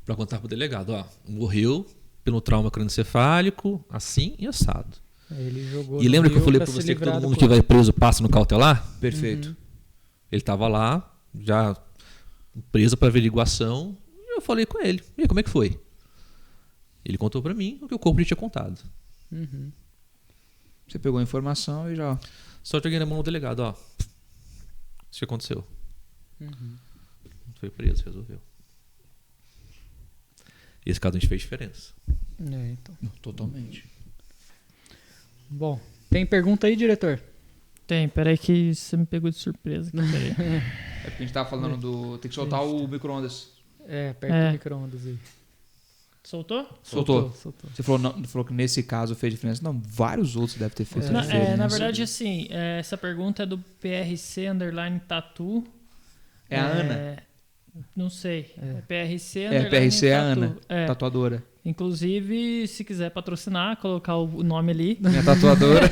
Pra contar pro delegado, ó, morreu pelo trauma crânioencefálico, assim e assado. Aí ele jogou E no lembra que eu rio falei pra pra se você que livrar todo do mundo que vai preso passa no cautelar? Perfeito. Ele estava lá, já preso para averiguação, e eu falei com ele. E aí, como é que foi? Ele contou para mim o que o corpo lhe tinha contado. Você pegou a informação e já. Só joguei na mão do delegado, ó. Isso que aconteceu. Foi preso, resolveu. Esse caso a gente fez diferença. Então. Totalmente. Bom, tem pergunta aí, diretor? Tem, peraí que você me pegou de surpresa. Aqui, peraí. É porque a gente tava falando do. Tem que soltar o micro-ondas. Perto do micro-ondas aí. Soltou? Soltou. Você falou que nesse caso fez diferença. Não, vários outros devem ter feito diferença. Na verdade, assim, essa pergunta é do PRC_Tatu. É a Ana? Não sei. PRC PRC é a Tatu. Ana, tatuadora. Inclusive, se quiser patrocinar, colocar o nome ali. Minha tatuadora.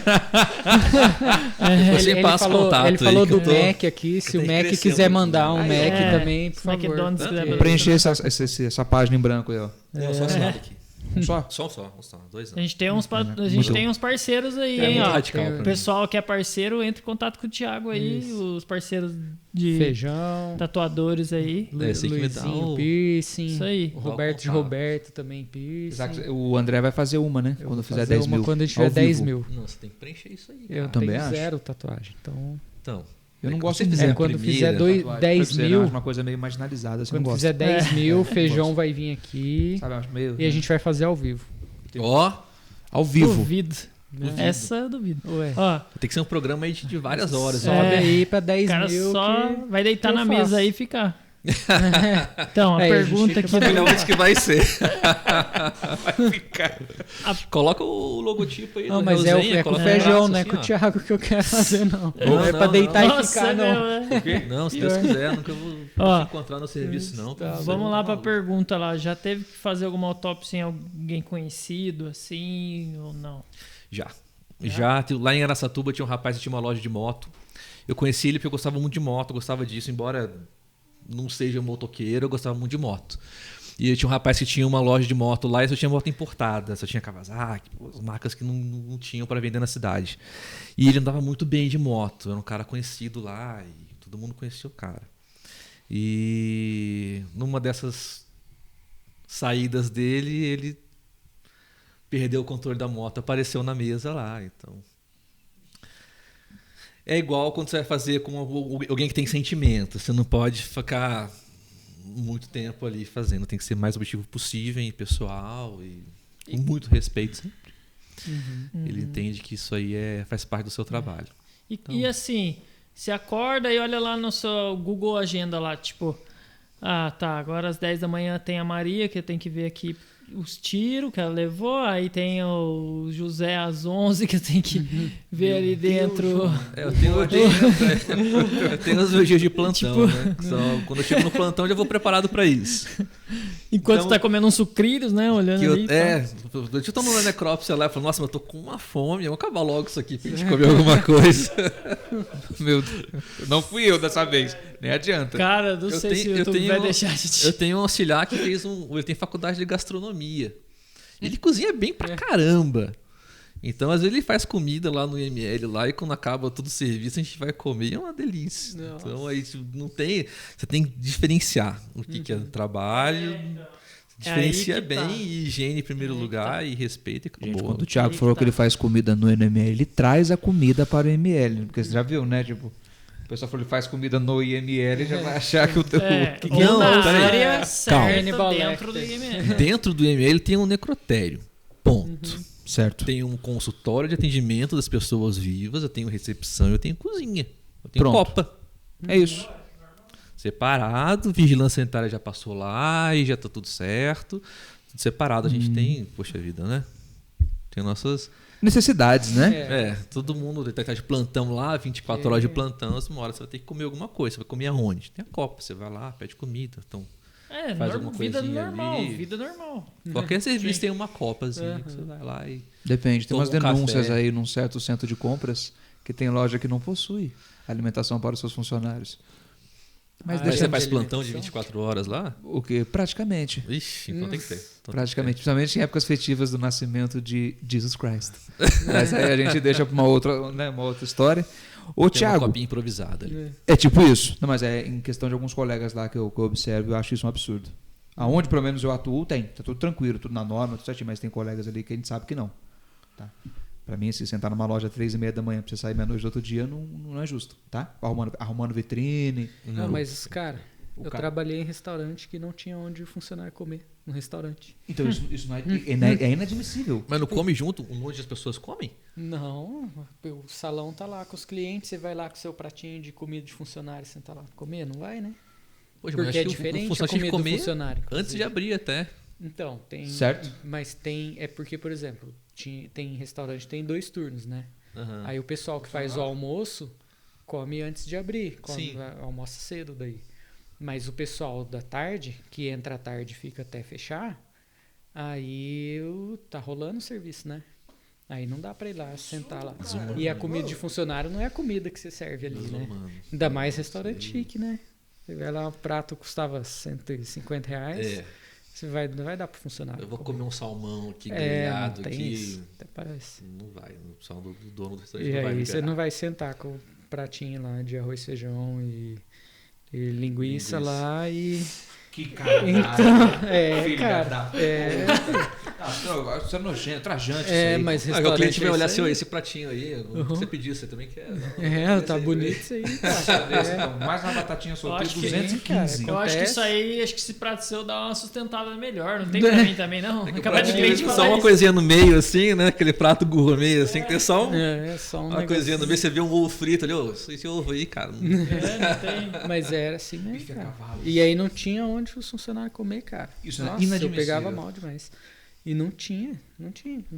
Você passa contato. Ele falou aí, do Mac aqui. Se o Mac quiser mandar um Mac também, por favor. McDonald's quiser Preencher essa página em branco aí, ó. Não, só assinado aqui. Só? Só. 2 A anos. gente tem uns parceiros aí, hein? muito Ó. radical pra O pessoal que é parceiro, entre em contato com o Thiago aí. Os parceiros de Feijão. tatuadores aí. Esse aqui me dá Luizinho Piercing. Isso aí. O Roberto de Roberto também Piercing. O André vai fazer uma, né? Eu Quando vou fizer fazer 10 uma mil. quando a gente tiver ao 10 vivo. mil. Não, você tem que preencher isso aí. Eu também tenho acho. 0 tatuagem. Então, Eu não Quando gosto você muito. fizer a quando primeira fizer tatuagem. 10 Pra você, mil, acho uma coisa meio marginalizada. Assim, quando não gosto. fizer 10 mil, o feijão gosto. vai vir aqui Sabe, acho meio... e a gente vai fazer ao vivo. Ó, Ao vivo. Duvido. Essa eu duvido. Ué. Ó, tem que ser um programa aí de várias horas. Sobe aí pra o 10 cara mil. só que- vai deitar que eu na mesa faço. aí e ficar. Então, a Aí a gente pergunta fica aqui Melhor que vai ser. Vai ficar. Coloca o logotipo aí. Não, do mas Reusenha, é com o coloca feijão, braço não é assim, com o ó. Thiago que eu quero fazer, não. Não, é não, pra não. deitar e Nossa, ficar, não. meu, Não, se Deus quiser, nunca vou Ó, te encontrar no serviço, não. tá, Vamos lá pra pergunta lá. Já teve que fazer alguma autópsia em alguém conhecido, assim, ou não? Já, lá em Araçatuba tinha um rapaz que tinha uma loja de moto. Eu conheci ele porque eu gostava muito de moto, eu gostava disso, embora não seja motoqueiro, eu gostava muito de moto. E eu tinha um rapaz que tinha uma loja de moto lá e só tinha moto importada, só tinha Kawasaki, as marcas que não tinham para vender na cidade. E ele andava muito bem de moto, era um cara conhecido lá e todo mundo conhecia o cara. E numa dessas saídas dele, ele perdeu o controle da moto, apareceu na mesa lá, então... É igual quando você vai fazer com alguém que tem sentimento. Você não pode ficar muito tempo ali fazendo. Tem que ser mais objetivo possível e pessoal e com muito respeito sempre. Ele entende que isso aí faz parte do seu trabalho. E assim, você acorda e olha lá no seu Google Agenda lá, tipo... Ah, tá, agora às 10 da manhã tem a Maria, que eu tenho que ver aqui os tiros que ela levou. Aí tem o José às 11, que eu tenho que ver ali dentro. Eu tenho os meus dias de plantão, né? Quando eu chego no plantão, eu já vou preparado para isso. Enquanto Então, você tá comendo uns sucrilhos, né? Olhando ali. eu tô numa necrópsia lá e falo, nossa, mas eu tô com uma fome, vamos acabar logo isso aqui pra gente comer alguma coisa. Meu Deus. Não fui eu dessa vez. Nem adianta. Cara, não sei se o YouTube vai deixar de Eu tenho um auxiliar que ele tem faculdade de gastronomia. Ele cozinha bem pra caramba. Então, às vezes, ele faz comida lá no IML lá, e quando acaba todo o serviço, a gente vai comer e é uma delícia. Nossa. Então, aí não tem. Você tem que diferenciar o que é trabalho. Diferencia bem, e higiene em primeiro lugar, e respeito e acabou. Gente, quando o Thiago falou que ele faz comida no NML, ele traz a comida para o ML. Porque você já viu, né? Tipo, o pessoal falou que ele faz comida no IML e já vai achar que o teu. Ou na peraí. área certa Calma. dentro do IML. Dentro do IML tem um necrotério. Ponto. Certo. Tem um consultório de atendimento das pessoas vivas, eu tenho recepção, eu tenho cozinha. Eu tenho Pronto. copa. É isso. Separado, vigilância sanitária já passou lá e já tá tudo certo. Tudo separado. A gente tem, poxa vida, né? Tem nossas... Necessidades, né? Todo mundo tá de plantão lá, 24 horas de plantão, uma hora você vai ter que comer alguma coisa. Você vai comer aonde? Tem a copa, você vai lá, pede comida. Então, faz alguma vida coisinha normal, ali. vida normal. qualquer serviço tem uma copazinha que você vai lá e... Depende. Tem Toma umas um denúncias café. aí num certo centro de compras que tem loja que não possui alimentação para os seus funcionários. Mas Aí deixa você faz plantão de 24 horas lá? o quê? Praticamente. Ixi, então tem que ter. Então Praticamente, principalmente em épocas festivas do nascimento de Jesus Christ. Mas aí a gente deixa para uma outra história. Ô, Tem uma Thiago, copinha improvisada ali. é tipo isso. Não, mas é em questão de alguns colegas lá que eu observo, eu acho isso um absurdo. Aonde pelo menos eu atuo, tem. Tá tudo tranquilo, tudo na norma, tudo certinho, mas tem colegas ali que a gente sabe que não. Tá? Pra mim, se sentar numa loja às 3h30 da manhã pra você sair meia-noite do outro dia, não é justo, tá? Arrumando vitrine. Não, mas, cara, eu cara- trabalhei em restaurante que não tinha onde o funcionário comer. No restaurante. Então isso não é inadmissível. Mas não come junto? Um monte de pessoas comem? Não, o salão tá lá com os clientes, você vai lá com o seu pratinho de comida de funcionário, senta lá comer, não vai, né? Poxa, mas Porque acho é que o diferente a funcionário tinha que comida do comer funcionário. antes de abrir até. Então, tem... Certo. Mas tem... É porque, por exemplo, tem restaurante, tem 2 turnos, né? Aí o pessoal que faz o almoço come antes de abrir. Almoça cedo daí. Mas o pessoal da tarde, que entra à tarde e fica até fechar, aí tá rolando o serviço, né? Aí não dá pra ir lá, sentar lá. E a comida de funcionário não é a comida que você serve ali, né? Ainda mais restaurante chique, né? Você vai lá, o prato custava R$150. Você vai, não vai dar pro funcionário. Eu vou comer um salmão aqui, grelhado aqui. Isso, até parece. Não vai, o salão do dono do restaurante E não vai aí liberar. você não vai sentar com o pratinho lá de arroz, feijão e linguiça lá e... Que cara. Então, cara. Você é nojento, trajante. Mas O restaurante cliente vai olhar é isso aí. esse pratinho aí, o que você pediu, você também quer. Tá bonito isso aí, cara. Mais uma batatinha solteira, acho que 215. Eu acho que isso aí, acho que esse prato seu dá uma sustentada melhor. Não tem pra mim também, não? Acabar de cliente falar só uma isso. coisinha no meio, assim, né? Aquele prato gourmet, assim, que tem só Só um uma coisinha no meio. Você vê um ovo frito ali, esse ovo aí, cara. Não tem. Mas era assim mesmo, cara. E aí não tinha onde os funcionários comer, cara. Isso é Nossa, eu inadmissível. pegava mal demais. E não tinha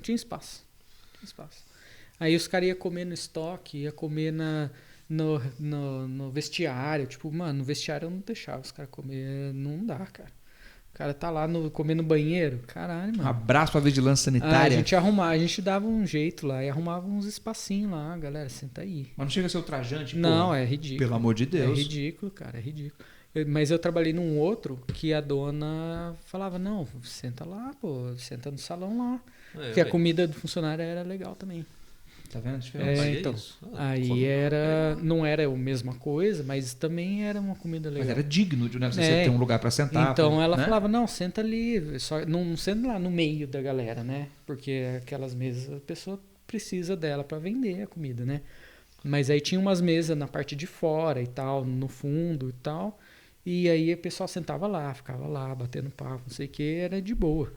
espaço. Aí os caras iam comer no estoque, ia comer no vestiário. Tipo, mano, no vestiário eu não deixava os caras comer. Não dá, cara. O cara tá lá comendo no banheiro. Caralho, mano. Abraço pra vigilância sanitária. A gente dava um jeito lá e arrumava uns espacinhos lá. Galera, senta aí. Mas não chega a ser ultrajante, pô. Não, é ridículo. Pelo amor de Deus. É ridículo, cara, é ridículo. Mas eu trabalhei num outro que a dona falava, não, senta lá, pô, senta no salão lá. Porque a comida do funcionário era legal também. Tá vendo a diferença? Então, aí não era a mesma coisa, mas também era uma comida legal. Mas era digno de você ter um lugar pra sentar. Então ela né? falava, não, senta ali, só, não senta lá no meio da galera, né? Porque aquelas mesas a pessoa precisa dela pra vender a comida, né? Mas aí tinha umas mesas na parte de fora e tal, no fundo e tal. E aí o pessoal sentava lá, ficava lá, batendo papo, não sei o que, era de boa.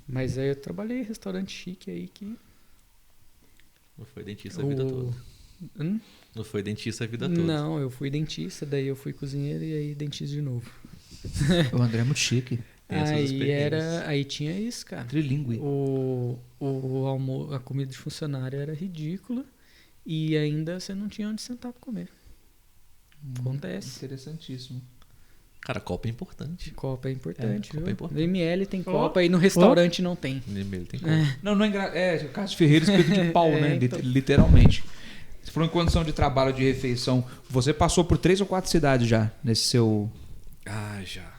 Mas aí eu trabalhei em restaurante chique aí que... Não foi dentista a vida toda. Não foi dentista a vida toda. Não, eu fui dentista, daí eu fui cozinheiro e aí dentista de novo. O André é muito chique. Aí tinha isso, cara. Trilingue. A comida de funcionário era ridícula e ainda você não tinha onde sentar pra comer. Acontece. Interessantíssimo. Cara, copa é importante. Copa é importante, copa viu? é importante. No ML tem copa e no restaurante não tem. Ele tem copa. Não é o Cássio Ferreira espeto de pau, né? Então. Literalmente. Você falou em condição de trabalho, de refeição. Você passou por 3 ou 4 cidades já nesse seu... Já.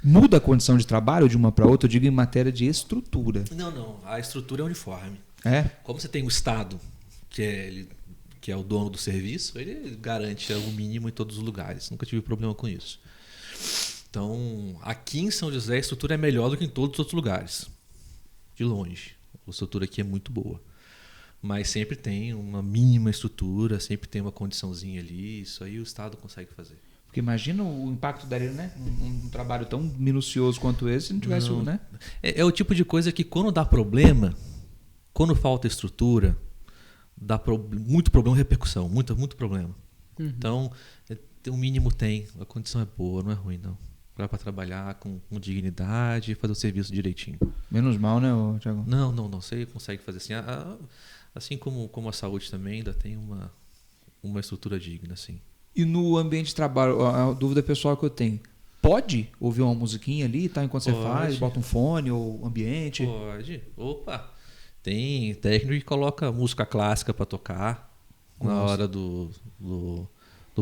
Muda a condição de trabalho de uma para outra, eu digo em matéria de estrutura. Não. A estrutura é uniforme. É? Como você tem o Estado, que é o dono do serviço, ele garante o mínimo em todos os lugares. Nunca tive problema com isso. Então, aqui em São José, a estrutura é melhor do que em todos os outros lugares. De longe. A estrutura aqui é muito boa. Mas sempre tem uma mínima estrutura, sempre tem uma condiçãozinha ali. Isso aí o Estado consegue fazer. Porque imagina o impacto daria, né? Um trabalho tão minucioso quanto esse, se não tivesse um, né? É o tipo de coisa que quando dá problema, quando falta estrutura, dá muito problema, repercussão, muito problema. Então, o mínimo tem, a condição é boa, não é ruim não. Dá para trabalhar com dignidade e fazer o serviço direitinho. Menos mal, né, Thiago? Não, você consegue fazer assim. Assim como a saúde também ainda tem uma estrutura digna, assim. E no ambiente de trabalho, a dúvida pessoal que eu tenho, pode ouvir uma musiquinha ali, tá, enquanto você faz, bota um fone ou ambiente? Pode. Opa! Tem técnico que coloca música clássica para tocar na hora do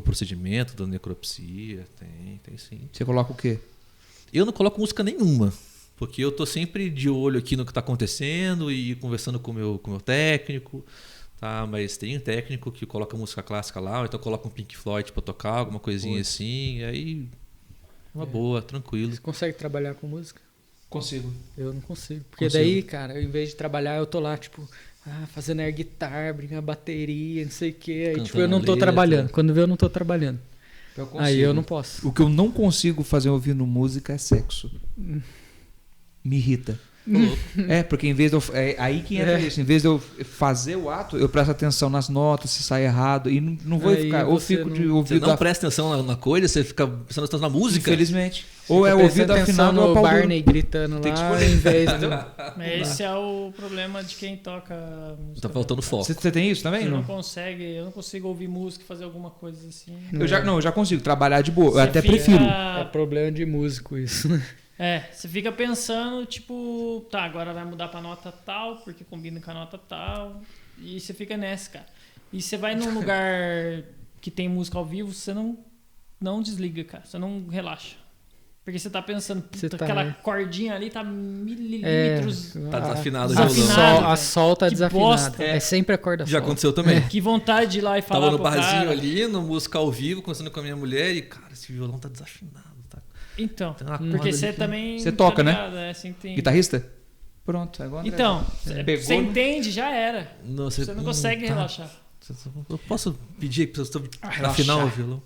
procedimento, da necropsia. Tem sim. Você coloca o quê? Eu não coloco música nenhuma, porque eu tô sempre de olho aqui no que está acontecendo e conversando com o meu técnico. Tá, mas tem um técnico que coloca música clássica lá, ou então coloca um Pink Floyd para tocar, alguma coisinha assim, e aí uma boa, tranquilo. Você consegue trabalhar com música? Consigo. Eu não consigo. Porque daí, cara, ao invés de trabalhar, eu tô lá, tipo, fazendo air guitar, brincando bateria, não sei o quê. Aí, tipo, eu não tô trabalhando. Quando vê, eu não tô trabalhando. Aí eu não posso. O que eu não consigo fazer ouvindo música é sexo. Me irrita. Porque em vez de eu, aí que entra isso, em vez de eu fazer o ato, eu presto atenção nas notas, se sai errado, e não vou Aí ficar, ou você fico não- de Você ouvido não presta atenção na coisa, você fica prestando atenção na música. infelizmente. Ou é Fica ouvido prestando atenção afinado ou no pau duro. Barney gritando Tem que lá, escolher. ao invés Mas esse é o problema de quem toca música. Tá faltando foco. Você tem isso também? Eu Não. não consigo ouvir música e fazer alguma coisa assim. Eu já consigo trabalhar de boa, eu Você até fica- prefiro. É problema de músico isso. Você fica pensando, tipo, tá, agora vai mudar pra nota tal, porque combina com a nota tal. E você fica nessa, cara. E você vai num lugar que tem música ao vivo, você não desliga, cara. Você não relaxa. Porque você tá pensando, Você puta, tá- aquela cordinha ali tá milímetros. Tá desafinado o Desafinado. violão. A sol tá Que desafinada. bosta. É sempre a corda Já sol. aconteceu também. Que vontade de ir lá e falar Tava no pro barzinho cara. ali, no música ao vivo, conversando com a minha mulher e, cara, esse violão tá desafinado. Tá? Então, Tem uma porque corda você ali que- também... Você toca, né? ligado, assim, tem... Guitarrista? Pronto, agora. Então, Pegou, você né? entende, já era. Não, Você não consegue tá. relaxar. Eu posso pedir que você relaxar. afinar o violão?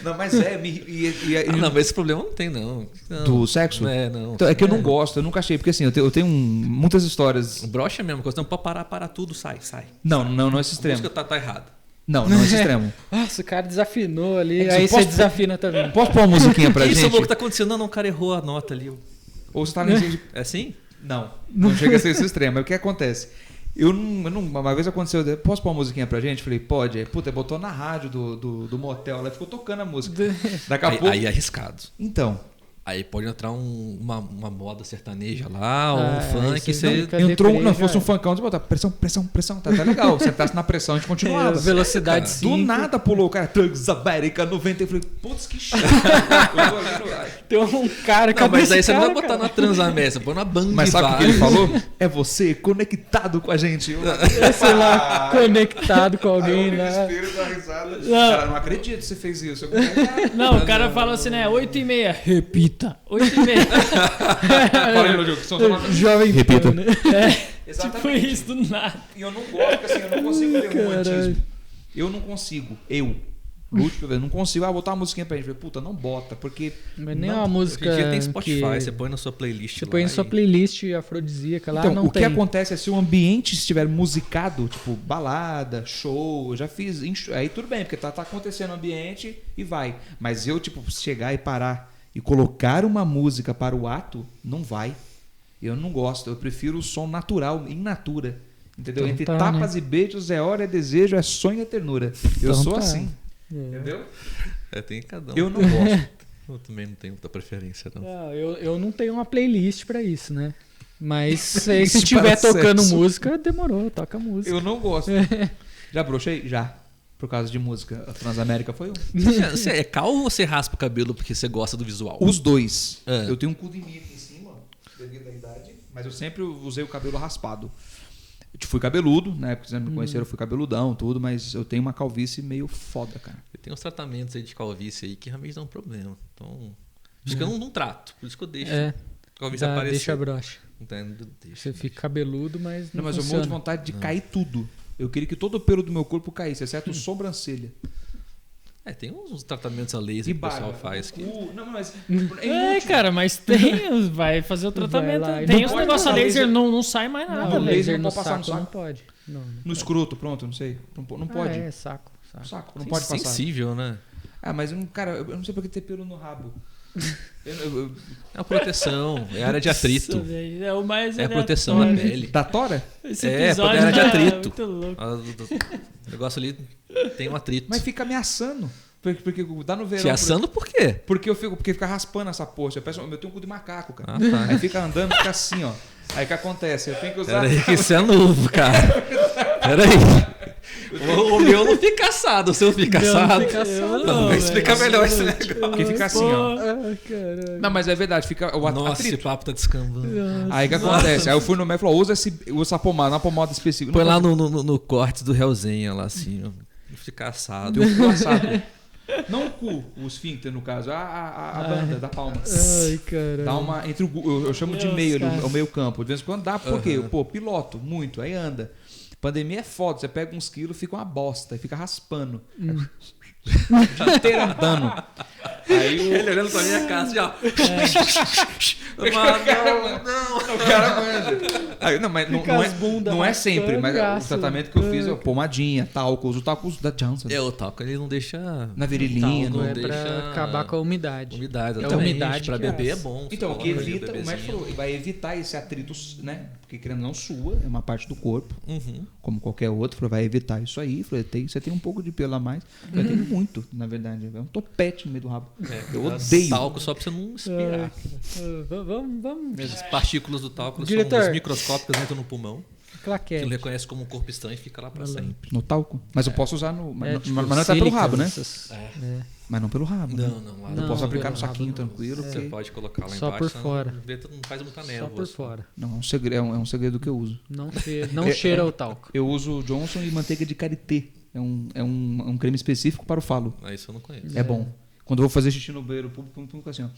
Não, mas Não, mas esse problema não tem, não. do sexo? Não. Então, é que eu não gosto, eu nunca achei, porque assim, eu tenho muitas histórias. O broche é a mesma coisa. Não, pode parar tudo, sai. Não esse A extremo. música tá errada. Não esse extremo. Nossa, o cara desafinou ali, É que aí você você posso- desafina também. Posso pôr uma musiquinha pra Isso, gente? amor, que tá acontecendo? Não, o cara errou a nota ali. Ou você tá nem. É assim? Não chega a ser esse extremo. É o que acontece. Uma vez aconteceu, posso pôr uma musiquinha pra gente? Falei, pode. Aí, puta, botou na rádio do motel, ela ficou tocando a música. Daqui a pouco. Aí é arriscado. Então, Aí pode entrar uma moda sertaneja lá, ou um Ah, funk, aí você você... fica entrou, deprê, não, já fosse um é. funkão, você botar pressão, tá legal. Você entrasse na pressão, a gente continuava. Velocidade Cara, 5. Do nada pulou o cara, Transamérica 90. Eu falei, putz, que chato. Eu olhei no- Tem um cara, Não, cadê mas esse aí você não cara, vai botar cara? na Transamérica, você põe na Bang Mas sabe o que ele Vibe. falou? É você conectado com a gente. Sei lá, conectado com alguém lá. Cara, não acredito que você fez isso. Eu Não, o cara fala assim, né? 8h30. Repita. 8h30. falei no jogo, são só Jovem Repita. Pan, né? Tipo Exatamente. isso, do nada. E eu não gosto, porque assim, eu não consigo ver Caralho. romantismo. Eu não consigo. Lúcio, eu não consigo. Botar uma musiquinha pra gente. Eu falei, puta, não bota, porque. Mas nem não- uma Hoje música em dia tem Spotify, que você põe na sua playlist você lá põe em e- sua playlist afrodisíaca lá, Então, não o que tem. acontece é se o ambiente estiver musicado, tipo balada, show, eu já fiz, aí tudo bem, porque tá acontecendo no ambiente e vai. Mas eu, tipo, chegar e parar e colocar uma música para o ato, não vai. Eu não gosto, eu prefiro o som natural, in natura. Entendeu? Então Entre tá, tapas e beijos é hora, é desejo, é sonho, é ternura. Eu Então sou tá. assim, É. entendeu? tem cada um. Eu não gosto. Eu também não tenho muita preferência, não. Não, eu não tenho uma playlist pra isso, né? Mas se Playlist tiver para tocando sexo. música, demorou, toca música. Eu não gosto. Já brochei? Já. Por causa de música. A Transamérica foi um. Você é calvo ou você raspa o cabelo porque você gosta do visual? Os dois. É. Eu tenho um cu de milho aqui em cima, devido à idade, mas eu sempre usei o cabelo raspado. Eu fui cabeludo, né? Porque vocês me conheceram, eu fui cabeludão, tudo, mas eu tenho uma calvície meio foda, cara. Tem uns tratamentos aí de calvície aí que realmente dão problema. Então, por isso que eu não trato. Por isso que eu deixo É, a calvície dá, aparecer. deixa a brocha. Entendo, deixa. Você fica cabeludo, mas não Não, mas eu funciona. morro de vontade de cair tudo. Eu queria que todo o pelo do meu corpo caísse, exceto sobrancelha. Tem uns tratamentos a laser E que o pessoal barba. faz que... Não, mas... Cara, mas tem. Vai fazer o tratamento. lá e Tem não os pode negócios a passar laser, laser. não sai mais nada. Não, laser laser não no pode passar no saco não saco. pode. Não, não No escroto, pronto, não sei. Não pode. Ah, é, saco. Saco, não pode passar. Sensível, né? Ah, mas, cara, eu não sei por que ter pelo no rabo. Eu- É uma proteção, é área de atrito. Nossa, velho, é o mais É a proteção da aleatório. pele. Da tora? Esse É, episódio poder de tá atrito. muito louco. O negócio ali tem um atrito. Mas fica ameaçando. Porque dá no verão. Te assando por quê? Porque fica raspando essa porra. Eu tenho um cu de macaco, cara. Ah, tá. Aí fica andando, fica assim, ó. Aí o que acontece? Eu tenho que usar. Peraí, que isso é novo, cara. Peraí. O meu não fica assado, o seu fica assado. Não, explica melhor esse negócio. Porque fica assim, ó. Ah, caralho. Não, mas é verdade, fica o Nossa, esse atrito. papo tá descambando. Aí o que acontece? Aí eu fui no médico e falou: usa essa pomada, uma pomada específica. Põe Não lá no corte do Hellzenha lá assim, ó. Fica assado. Deu um cu assado. Não o cu, o esfíncter, no caso, a banda da palma. Ai, caralho. Dá uma. Entre eu chamo de Deus, meio, cara. o meio campo. De vez em quando dá, porque, pô, piloto, muito, aí anda. Pandemia é foda, você pega uns quilos, fica uma bosta, e fica raspando. O dia inteiro andando. Aí ele olhando pra minha casa, já. O cara manja. Aí, não, mas não é sempre, mas o tratamento que eu fiz é pomadinha, talco. Uso o talco uso da Johnson. O talco ele não deixa Na virilhinha. Talco Não é deixa pra acabar com a umidade. umidade. É a Exatamente. umidade Pra que beber é assa. bom. Então, você que coloca ali evita, o médico bebezinho. falou, vai evitar esse atrito, né? Porque querendo não sua, é uma parte do corpo, Uhum. como qualquer outro, falou, vai evitar isso aí. Falei, você tem um pouco de pelo a mais. Eu tenho muito, na verdade. É um topete no meio do rabo. Eu odeio. Talco só pra você não expirar. Vamos. As partículas do talco Diretor. são microscópicas, entram no pulmão. Claquete. Ele reconhece como um corpo estranho e fica lá pra sempre. No talco? Mas eu posso usar no. Mas, tipo, mas não tá pelo rabo, né? sílicas. Mas Mas não pelo rabo. né? Não, lá Eu Não, posso aplicar no pelo rabo saquinho não. tranquilo. Você Porque... pode colocar lá Só embaixo. por senão fora. Não faz muita Só névoa. por assim. fora. Não, é um segredo que eu uso. Não cheira o talco. Eu uso Johnson e manteiga de karité. É um creme específico para o falo. Ah, isso eu não conheço. É bom. Quando eu vou fazer xixi no banheiro público, fica assim, ó.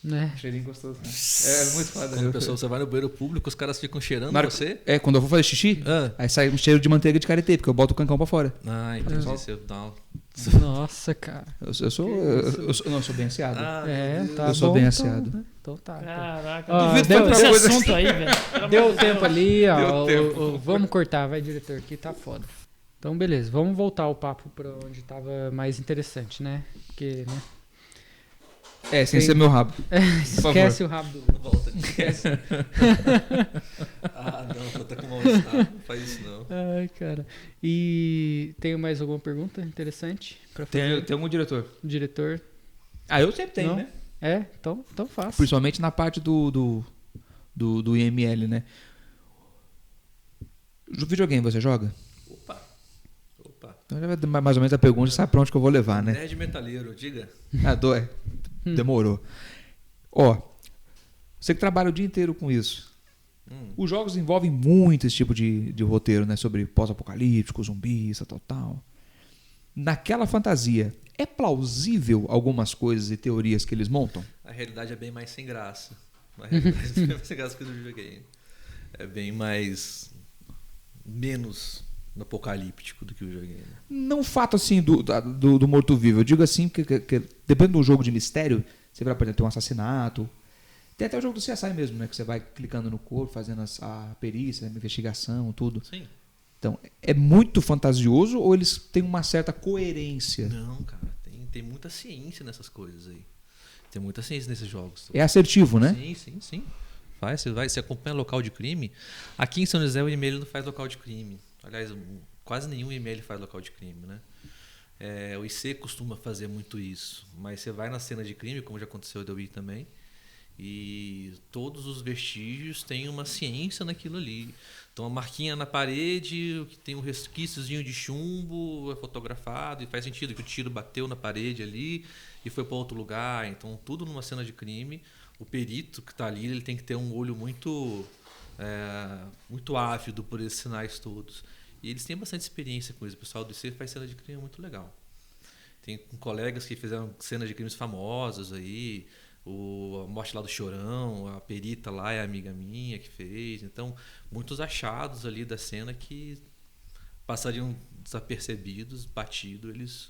Né? Cheirinho gostoso. Né? É muito foda. Quando você vai no banheiro público, os caras ficam cheirando Na hora- você. Quando eu vou fazer xixi, Ah. aí sai um cheiro de manteiga de karité, porque eu boto o cancão pra fora. Ah, entendi. Você dá uma... Nossa, cara. Eu sou bem aseado. Ah, Tá Eu sou bom, bem então, aseado. né? Então tá. Caraca, Ó, duvido deu- foi pra esse coisa assunto aí, velho. Pelo Deu amor de tempo Deus. ali, ó. Deu tempo. Vamos cortar, vai, diretor, que tá foda. Então, beleza, vamos voltar o papo pra onde tava mais interessante, né? Porque, né? Sem ser meu rabo. Esquece o rabo do. volta. Não, tá com mal-estar. Não faz isso, não. Ai, cara. E tem mais alguma pergunta interessante pra fazer? Tem algum diretor? Diretor? Eu sempre tenho, Não? né? Então faça. Principalmente na parte do IML, né? O videogame você joga? Opa. Então já vai dar mais ou menos a pergunta, sabe pra onde que eu vou levar, né? Nerd metaleiro, diga. Demorou. Ó, você que trabalha o dia inteiro com isso. Os jogos envolvem muito esse tipo de roteiro, né? Sobre pós-apocalíptico, zumbis, tal. Naquela fantasia, é plausível algumas coisas e teorias que eles montam? A realidade é bem mais sem graça. A realidade é bem mais sem graça que o do videogame. É bem mais... menos apocalíptico do que o videogame. Não o fato assim do morto-vivo. Eu digo assim que dependendo do jogo de mistério, você vai poder ter um assassinato. Tem até o jogo do CSI mesmo, né? Que você vai clicando no corpo, fazendo a perícia, a investigação, tudo. Sim. Então, é muito fantasioso ou eles têm uma certa coerência? Não, cara. Tem muita ciência nessas coisas aí. Tem muita ciência nesses jogos. É assertivo, né? Sim. Você acompanha local de crime. Aqui em São José o e-mail não faz local de crime. Aliás, quase nenhum e-mail faz local de crime, né? O IC costuma fazer muito isso. Mas você vai na cena de crime, como já aconteceu do Wii também, e todos os vestígios têm uma ciência naquilo ali. Então a marquinha na parede, que tem um resquíciozinho de chumbo, é fotografado e faz sentido que o tiro bateu na parede ali e foi para outro lugar. Então tudo numa cena de crime. O perito que está ali, ele tem que ter um olho muito ávido por esses sinais todos. E eles têm bastante experiência com isso. O pessoal do IC faz cena de crime muito legal. Tem colegas que fizeram cenas de crimes famosas aí. A morte lá do Chorão, a perita lá é amiga minha que fez. Então, muitos achados ali da cena que passariam desapercebidos, batido, eles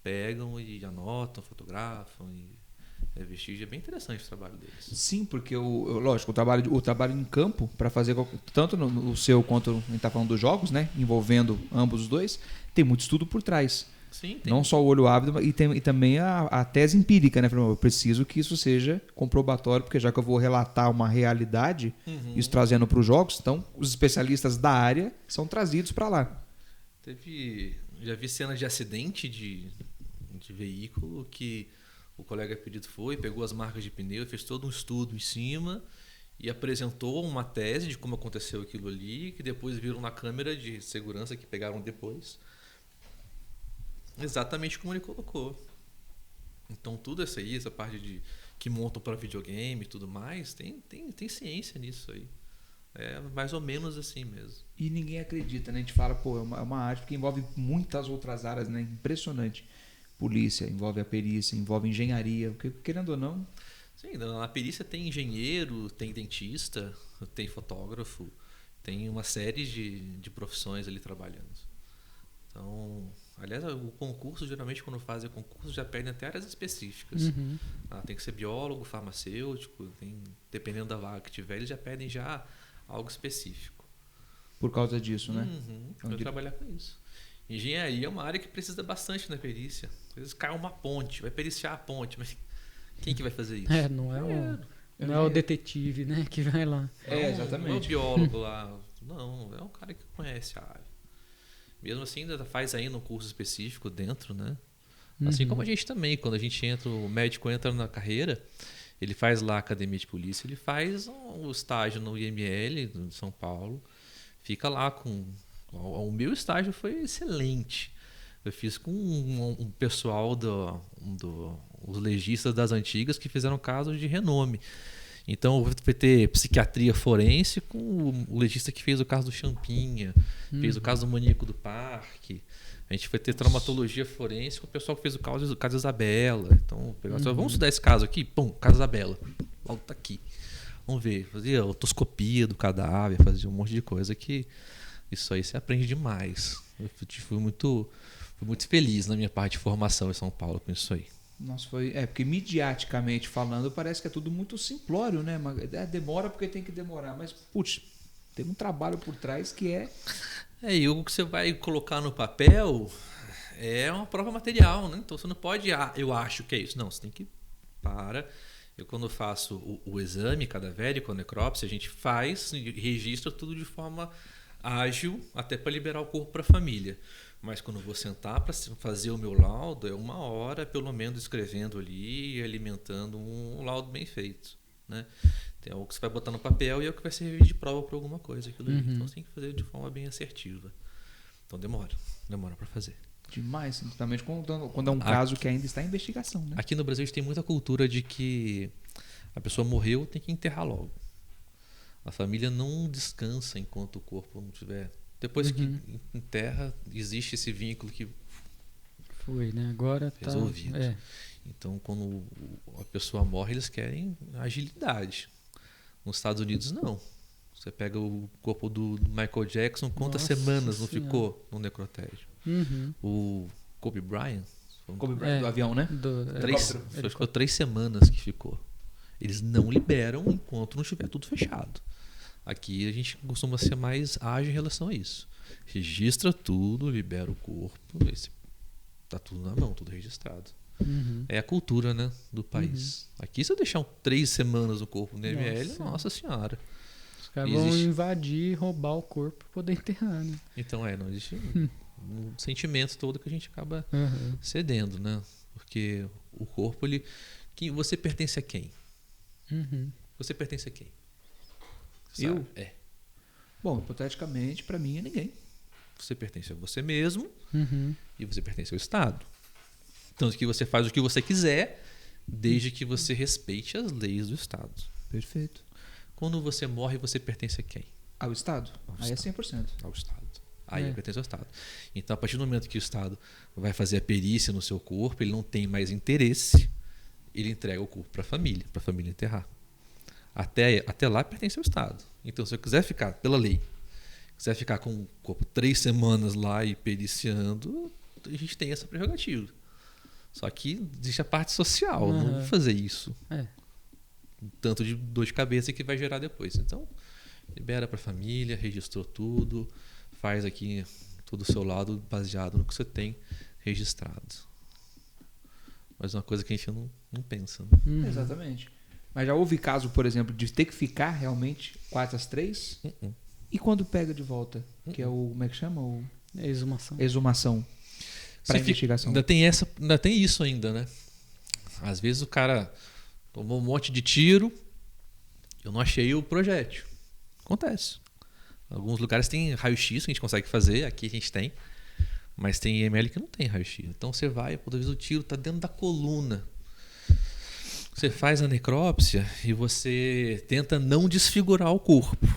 pegam e anotam, fotografam. É vestígio, é bem interessante o trabalho deles. Sim, porque lógico, o trabalho em campo para fazer tanto no seu quanto a gente está falando dos jogos, né, envolvendo ambos os dois, tem muito estudo por trás. Sim, tem. Não só o olho ávido, e também a tese empírica, né? Eu preciso que isso seja comprobatório, porque já que eu vou relatar uma realidade, isso trazendo para os jogos, então os especialistas da área são trazidos para lá. Já vi cenas de acidente de veículo que o colega perito pegou as marcas de pneu, fez todo um estudo em cima e apresentou uma tese de como aconteceu aquilo ali, que depois viram na câmera de segurança que pegaram depois. Exatamente como ele colocou. Então tudo isso aí, essa parte que montam para videogame e tudo mais, tem ciência nisso aí. É mais ou menos assim mesmo. E ninguém acredita, né? A gente fala, pô, é uma arte que envolve muitas outras áreas, né? Impressionante. Polícia, envolve a perícia, envolve engenharia, porque, querendo ou não... Sim, na perícia tem engenheiro, tem dentista, tem fotógrafo, tem uma série de profissões ali trabalhando. Então... Aliás, o concurso, geralmente, quando fazem concurso, já pedem até áreas específicas. Tem que ser biólogo, farmacêutico, dependendo da vaga que tiver, eles já pedem já algo específico. Por causa disso, né? Para trabalhar com isso. Engenharia é uma área que precisa bastante na perícia. Às vezes cai uma ponte, vai periciar a ponte, mas quem que vai fazer isso? Não é o detetive, né, que vai lá. Exatamente. Não é o biólogo lá. Não, é um cara que conhece a área. Mesmo assim, ainda faz ainda um curso específico dentro, né? Assim como a gente também, quando a gente entra, o médico entra na carreira, ele faz lá a academia de polícia, ele faz um estágio no IML de São Paulo, fica lá com... O meu estágio foi excelente. Eu fiz com um pessoal os legistas das antigas que fizeram casos de renome. Então vai ter psiquiatria forense com o legista que fez o caso do Champinha, fez o caso do maníaco do parque. A gente vai ter traumatologia forense com o pessoal que fez o caso Isabela. Então, vamos estudar esse caso aqui? Pum, caso Isabela. Logo tá aqui. Vamos ver. Fazia otoscopia do cadáver, fazia um monte de coisa que isso aí você aprende demais. Eu fui muito feliz na minha parte de formação em São Paulo com isso aí. Nossa, porque midiaticamente falando parece que é tudo muito simplório, né? Demora porque tem que demorar, mas putz, tem um trabalho por trás que e o que você vai colocar no papel é uma prova material, né? Então você não pode, eu acho que é isso. Não, você tem que eu quando faço o exame cadavérico, a necrópsia, a gente faz e registra tudo de forma ágil até para liberar o corpo para a família. Mas quando eu vou sentar para fazer o meu laudo, é 1 hora pelo menos escrevendo ali e alimentando um laudo bem feito, né? Tem algo que você vai botar no papel e é o que vai servir de prova para alguma coisa. Aquilo ali. Então você tem que fazer de forma bem assertiva. Então demora para fazer. Demais, principalmente quando é um caso que ainda está em investigação, né? Aqui no Brasil a gente tem muita cultura de que a pessoa morreu, tem que enterrar logo. A família não descansa enquanto o corpo não tiver... Depois que enterra, existe esse vínculo que foi, né? Agora tá resolvido. Então, quando a pessoa morre, eles querem agilidade. Nos Estados Unidos, não. Você pega o corpo do Michael Jackson, quantas semanas não ficou no necrotério? O Kobe Bryant do avião, né? Ficou 3 semanas que ficou. Eles não liberam enquanto não estiver tudo fechado. Aqui a gente costuma ser mais ágil em relação a isso. Registra tudo, libera o corpo, tá tudo na mão, tudo registrado. É a cultura, né, do país. Aqui se eu deixar 3 semanas o corpo no IML, nossa senhora. Os caras vão invadir, roubar o corpo para poder enterrar, né? Então não existe um sentimento todo que a gente acaba cedendo, né? Porque o corpo, você pertence a quem? Você pertence a quem? Eu? Bom, hipoteticamente, para mim é ninguém. Você pertence a você mesmo e você pertence ao Estado. Tanto que você faz o que você quiser, desde que você respeite as leis do Estado. Perfeito. Quando você morre, você pertence a quem? Ao Estado. Aí é 100%. Ao Estado. Aí pertence ao Estado. Então, a partir do momento que o Estado vai fazer a perícia no seu corpo, ele não tem mais interesse, ele entrega o corpo para a família enterrar. Até lá pertence ao Estado. Então, se eu quiser ficar, pela lei, quiser ficar com o corpo 3 semanas lá e periciando, a gente tem essa prerrogativa. Só que existe a parte social, não vou fazer isso. Tanto de dor de cabeça que vai gerar depois. Então, libera para a família, registrou tudo, faz aqui todo o seu lado baseado no que você tem registrado. Mas é uma coisa que a gente não pensa. Né? Exatamente. Mas já houve caso, por exemplo, de ter que ficar realmente 4 às 3? E quando pega de volta? Que é o... Como é que chama? Exumação. Para investigação. Ainda tem isso ainda, né? Às vezes o cara tomou um monte de tiro, eu não achei o projétil. Acontece. Alguns lugares tem raio-x que a gente consegue fazer, aqui a gente tem. Mas tem IML que não tem raio-x. Então você vai, às vezes o tiro está dentro da coluna. Você faz a necrópsia e você tenta não desfigurar o corpo.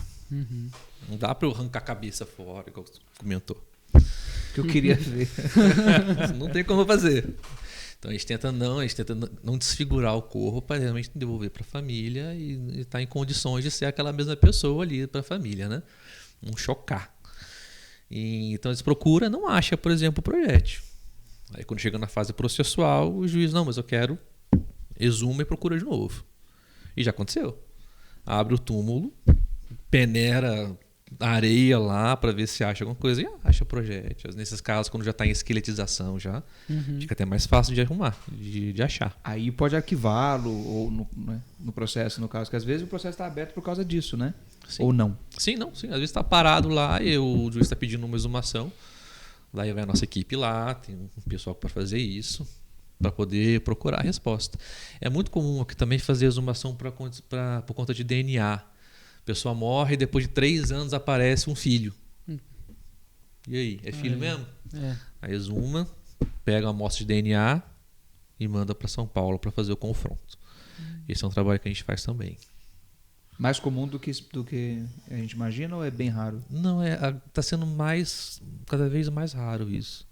Não dá para eu arrancar a cabeça fora, igual você comentou. Que eu queria ver. Não tem como fazer. Então a gente tenta não desfigurar o corpo para realmente devolver para a família e estar em condições de ser aquela mesma pessoa ali para a família, né? Não chocar. Então eles procuram, não acha, por exemplo, o projétil. Aí quando chega na fase processual, o juiz, não, mas eu quero, exuma e procura de novo. E já aconteceu. Abre o túmulo, peneira a areia lá para ver se acha alguma coisa e acha projétil. Nesses casos, quando já está em esqueletização, já fica até mais fácil de arrumar, de achar. Aí pode arquivá-lo ou no processo, no caso, que às vezes o processo está aberto por causa disso, né? Sim. Ou não? Sim. Às vezes está parado lá e o juiz está pedindo uma exumação. Daí vai a nossa equipe lá, tem um pessoal para fazer isso, para poder procurar a resposta. É muito comum aqui também fazer exumação por conta de DNA. A pessoa morre e depois de 3 anos aparece um filho. E aí, é filho mesmo? Aí exuma, pega uma amostra de DNA e manda para São Paulo para fazer o confronto. Esse é um trabalho que a gente faz também. Mais comum do que a gente imagina ou é bem raro? Não, está sendo cada vez mais raro isso.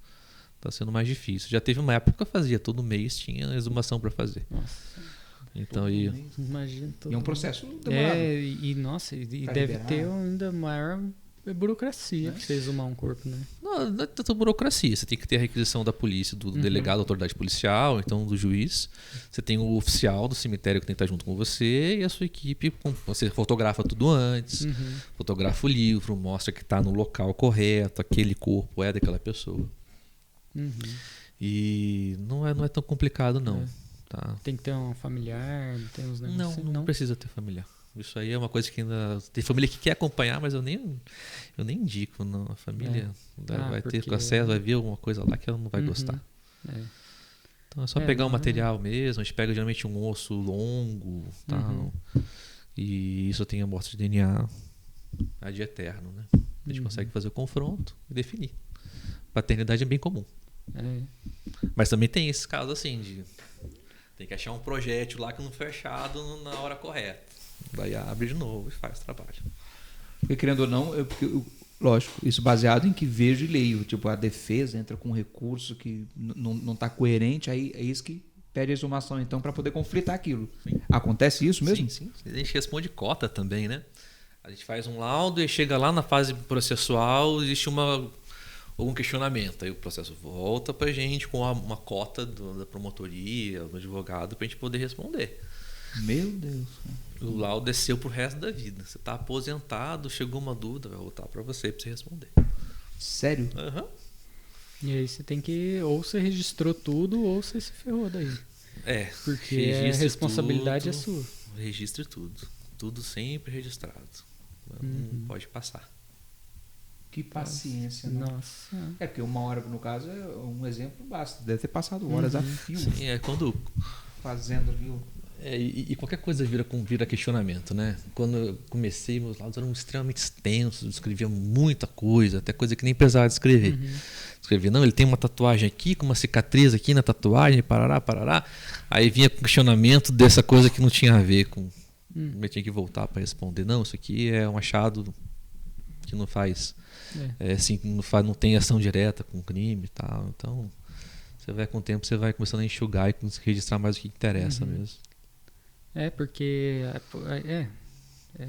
Está sendo mais difícil. Já teve uma época que eu fazia, todo mês tinha exumação para fazer. Nossa. Então, Imagina todo e é um processo demorado. E deve ter ainda maior burocracia para você exumar um corpo, né? Não é tanta burocracia. Você tem que ter a requisição da polícia, do delegado da autoridade policial, então do juiz. Você tem o oficial do cemitério que tem que estar junto com você e a sua equipe. Você fotografa tudo antes, fotografa o livro, mostra que está no local correto, aquele corpo é daquela pessoa. E não é tão complicado, não. Tá? Tem que ter um familiar, tem uns negócios. Não precisa ter familiar. Isso aí é uma coisa que ainda... Tem família que quer acompanhar, mas eu nem indico. Não. A família vai ter acesso, vai ver alguma coisa lá que ela não vai gostar. Então é só pegar o material mesmo. A gente pega geralmente um osso longo, tal, e isso tem amostra de DNA ad eterno, né? A gente consegue fazer o confronto e definir. Paternidade é bem comum. Mas também tem esses casos assim tem que achar um projétil lá que não foi achado na hora correta. Daí abre de novo e faz o trabalho. Porque querendo ou não, lógico, isso baseado em que vejo e leio. Tipo, a defesa entra com um recurso que não está coerente, aí é isso que pede a exumação, então, para poder conflitar aquilo. Sim. Acontece isso mesmo? Sim. A gente responde cota também, né? A gente faz um laudo e chega lá na fase processual, existe algum questionamento. Aí o processo volta para a gente com uma cota da promotoria, do advogado, para a gente poder responder. Meu Deus. O laudo desceu pro resto da vida. Você está aposentado, chegou uma dúvida, vai voltar para você responder. Sério? E aí você tem que... Ou você registrou tudo, ou você se ferrou daí. Porque a responsabilidade tudo, é sua. Registre tudo. Tudo sempre registrado. Não pode passar. Que paciência, né? Nossa. Porque 1 hora, no caso, é um exemplo basta. Deve ter passado horas a fio. Sim, quando... Fazendo ali e qualquer coisa vira questionamento, né? Quando eu comecei, meus laudos eram extremamente extensos, eu escrevia muita coisa, até coisa que nem precisava de escrever. Escrevia, não, ele tem uma tatuagem aqui, com uma cicatriz aqui na tatuagem, parará. Aí vinha questionamento dessa coisa que não tinha a ver com... Eu tinha que voltar para responder, não, isso aqui é um achado que não faz... assim, não tem ação direta com crime e tal. Então, você vai com o tempo, você vai começando a enxugar e registrar mais o que interessa mesmo. Porque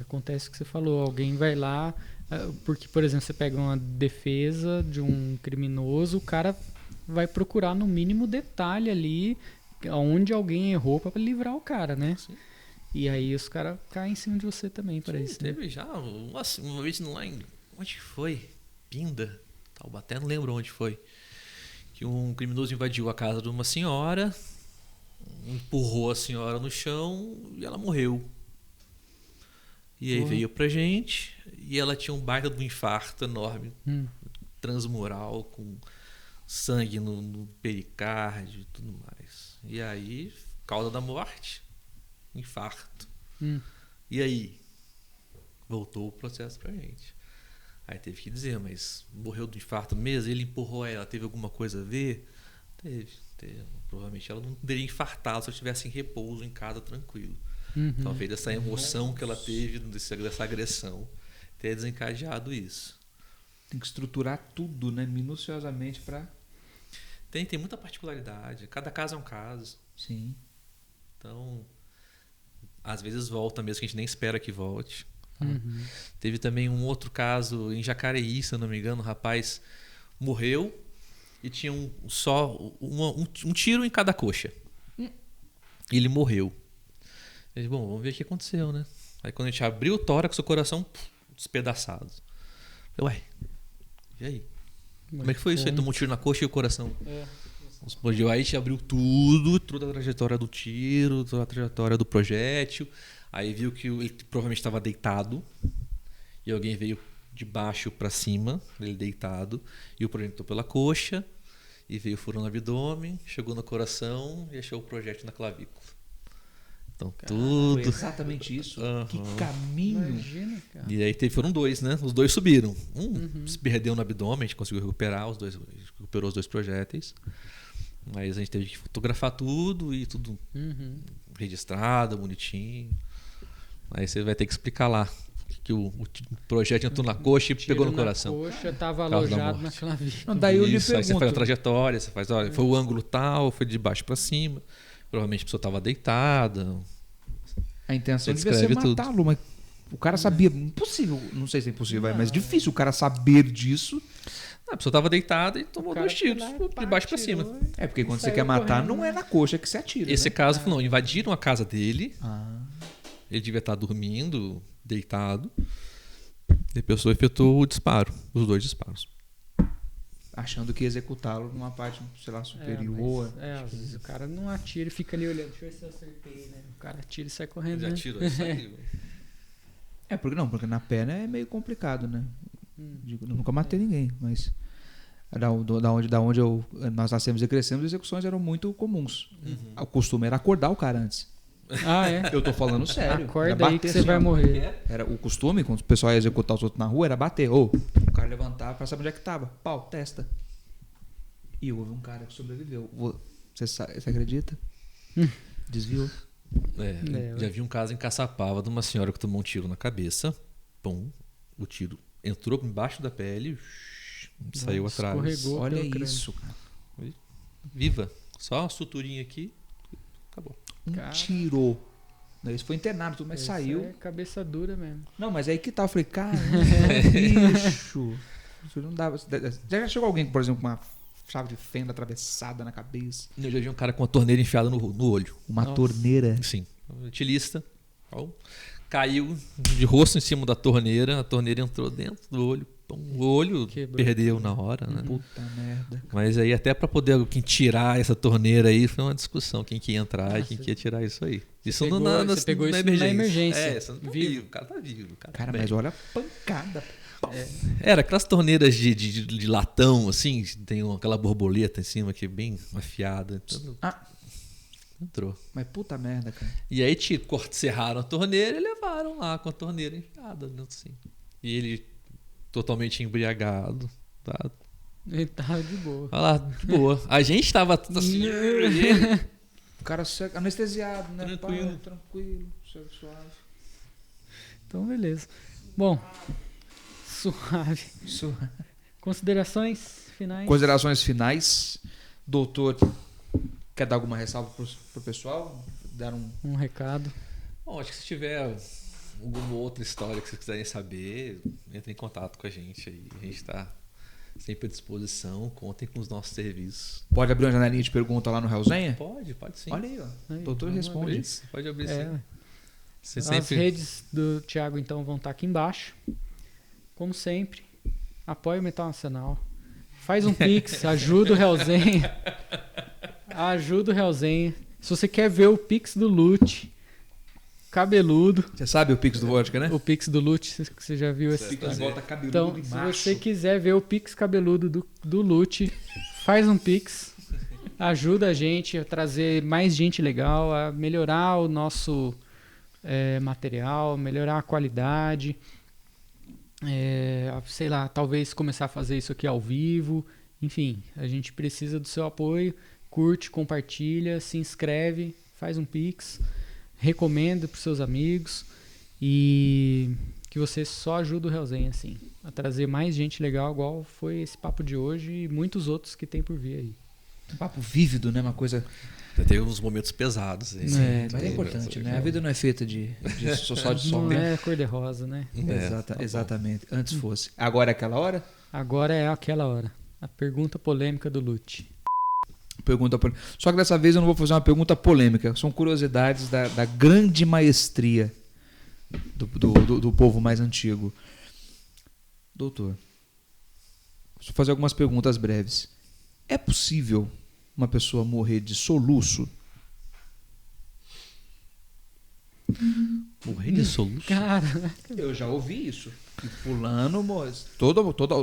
acontece o que você falou, alguém vai lá, porque, por exemplo, você pega uma defesa de um criminoso, o cara vai procurar no mínimo detalhe ali onde alguém errou para livrar o cara, né? Sim. E aí os caras caem em cima de você também para isso. Teve já uma vez lá em... Onde foi? Pinda, Taubaté, não lembro onde foi. Que um criminoso invadiu a casa de uma senhora, empurrou a senhora no chão e ela morreu. E aí veio pra gente e ela tinha um baita de um infarto enorme, transmural, com sangue no pericárdio e tudo mais. E aí, causa da morte, infarto. E aí, voltou o processo pra gente. Aí teve que dizer, mas morreu do infarto mesmo? Ele empurrou ela, teve alguma coisa a ver? Teve. Provavelmente ela não teria infartado se eu estivesse em repouso em casa tranquilo. Talvez essa emoção que ela teve dessa agressão tenha desencadeado isso. Tem que estruturar tudo, né? Minuciosamente para... Tem muita particularidade. Cada caso é um caso. Sim. Então, às vezes volta mesmo que a gente nem espera que volte. Teve também um outro caso em Jacareí, se eu não me engano, o rapaz morreu e tinha um tiro em cada coxa. E ele morreu. Bom, vamos ver o que aconteceu, né? Aí quando a gente abriu o tórax, o coração despedaçado. Ué, e aí? Como é que foi isso? Aí tomou um tiro na coxa e o coração explodiu. Aí a gente abriu toda a trajetória do tiro, toda a trajetória do projétil. Aí viu que ele provavelmente estava deitado e alguém veio de baixo para cima, ele deitado, e o projétil entrou pela coxa e veio furando o abdômen, chegou no coração e achou o projétil na clavícula. Então tudo. Foi exatamente isso. Que caminho. Imagina, cara. E aí foram dois, né? Os dois subiram. Se perdeu no abdômen, a gente conseguiu recuperar recuperou os 2 projéteis. Mas a gente teve que fotografar tudo e tudo registrado, bonitinho. Aí você vai ter que explicar lá que o projétil entrou na coxa e pegou no coração. A coxa estava alojado na clavícula. Não, daí eu lhe Isso, aí você pergunto. faz a trajetória, você faz, olha, foi o ângulo tal, foi de baixo para cima. Provavelmente a pessoa estava deitada. A intenção Você devia ser descreve tudo. matá-lo, mas o cara sabia. Impossível, não sei se é impossível, mas difícil o cara saber disso. A pessoa estava deitada e tomou 2 tiros, de baixo para cima. É porque quando você Saiu quer matar, correndo, não é na coxa que se atira. Esse né? caso, não, invadiram a casa dele, Ah, ele devia estar dormindo, deitado, e a pessoa efetuou o disparo, os 2 disparos. achando que ia executá-lo numa parte, sei lá, superior. Às vezes o cara não atira e fica ali olhando. Deixa eu ver se eu acertei, né? O cara atira e sai correndo. Já né? tirou isso aí. Porque na perna é meio complicado, né? Eu nunca matei ninguém, mas da onde nós nascemos e crescemos, as execuções eram muito comuns. O costume era acordar o cara antes. Ah, é? Eu tô falando sério. Acorda Era aí que bater você assim, vai ó. morrer. Era o costume, quando o pessoal ia executar os outros na rua, era bater. Ou o cara levantava pra saber onde é que tava. Pau, testa. E houve um cara que sobreviveu. Você acredita? Desviou. Já vi um caso em Caçapava de uma senhora que tomou um tiro na cabeça. Pum, o tiro entrou embaixo da pele, saiu atrás. Escorregou. Olha pelo crânio. isso, cara. Viva. Só uma suturinha aqui. Acabou. Cara. Tirou. Isso foi internado, tudo, mas Essa saiu. É cabeça dura mesmo. Não, mas aí que tá. Eu falei, caramba, bicho. Isso não dava. Já chegou alguém, por exemplo, com uma chave de fenda atravessada na cabeça? Eu já vi um cara com uma torneira enfiada no olho. Uma Nossa. torneira. Sim. Utilista. Caiu de rosto em cima da torneira. A torneira entrou dentro do olho. O olho Quebrou. perdeu na hora, né? Puta merda. Mas aí até para poder quem tirar essa torneira aí foi uma discussão quem que ia entrar e quem que ia tirar isso aí. Isso pegou- você pegou isso na emergência. É, você não tá Vivo. vivo. O cara tá vivo. O cara Cara, tá mas bem. olha a pancada. Era aquelas torneiras de latão, assim, tem aquela borboleta em cima que é bem afiada. Então, entrou. Mas puta merda, cara. E aí serraram a torneira e levaram lá com a torneira enfiada dentro assim. E ele totalmente embriagado. Tá? Ele tava de boa. Olha lá, de boa. A gente tava tudo assim. e ele- O cara anestesiado, né? Tranquilo. Pá, tranquilo, suave. Então, beleza. Bom, suave. Considerações finais? Considerações finais. Doutor, quer dar alguma ressalva pro pessoal? Dar Um recado. Bom, acho que se tiver alguma outra história que vocês quiserem saber, entre em contato com a gente aí. A gente está sempre à disposição. Contem com os nossos serviços. Pode abrir uma janelinha de pergunta lá no Realzenha? Pode sim. Olha aí, ó. Aí, Doutor vamos responde. abrir. Isso, pode abrir É, sim. Você As sempre... redes do Thiago, então, vão estar aqui embaixo. Como sempre, apoia o Metal Nacional. Faz um Pix, ajuda o Realzenha. Ajuda o Realzenha. Se você quer ver o Pix do Lute, cabeludo, Você sabe o Pix do Vodka, né? o Pix do Lute, você já viu essa Pix volta cabeludo Então, e se macho. você quiser ver o Pix cabeludo do Lute, faz um Pix. Ajuda a gente a trazer mais gente legal, a melhorar o nosso material, melhorar a qualidade. Sei lá, talvez começar a fazer isso aqui ao vivo. Enfim, a gente precisa do seu apoio. Curte, compartilha, se inscreve, faz um Pix, recomenda para os seus amigos e que você só ajuda o Realzenha assim, a trazer mais gente legal, igual foi esse papo de hoje e muitos outros que tem por vir aí. Um papo vívido, né? Uma coisa Já teve uns momentos pesados. Aí, Mas é importante, né? A vida não é feita só de sol. Não é cor-de-rosa, né? Exatamente. Antes fosse. Agora é aquela hora? Agora é aquela hora. A pergunta polêmica do Lute. Só que dessa vez eu não vou fazer uma pergunta polêmica. São curiosidades da grande maestria do povo mais antigo. Doutor, deixa eu fazer algumas perguntas breves. É possível uma pessoa morrer de soluço? Morrer de soluço? Cara, Eu já ouvi isso. Que fulano morre. Todo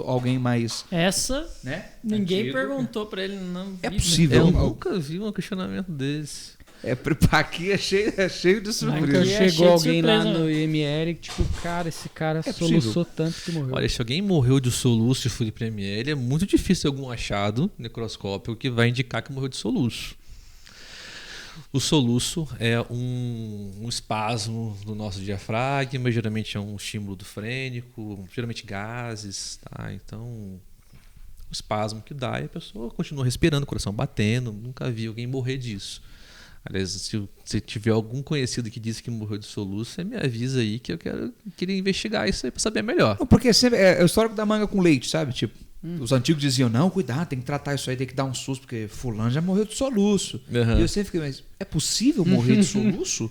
alguém mais. Essa, Né? ninguém antigo. perguntou pra ele. Não É vi, possível. Eu nunca vi um questionamento desse. Aqui é cheio de surpresa. nunca é cheio chegou de alguém lá surpresa, no IML que, tipo, cara, esse cara possível. soluçou tanto que morreu. Olha, se alguém morreu de soluço e foi de Premier, é muito difícil algum achado necroscópico que vai indicar que morreu de soluço. O soluço é um espasmo do nosso diafragma, geralmente é um estímulo do frênico, geralmente gases, tá? Então, o espasmo que dá e a pessoa continua respirando, coração batendo, nunca vi alguém morrer disso. Aliás, se tiver algum conhecido que disse que morreu de soluço, você me avisa aí que eu queria investigar isso aí para saber melhor. Não, porque sempre é o histórico da manga com leite, sabe? Tipo, os antigos diziam, não, cuidado, tem que tratar isso aí, tem que dar um susto, porque fulano já morreu de soluço. Uhum. E eu sempre fiquei, mas é possível morrer de soluço?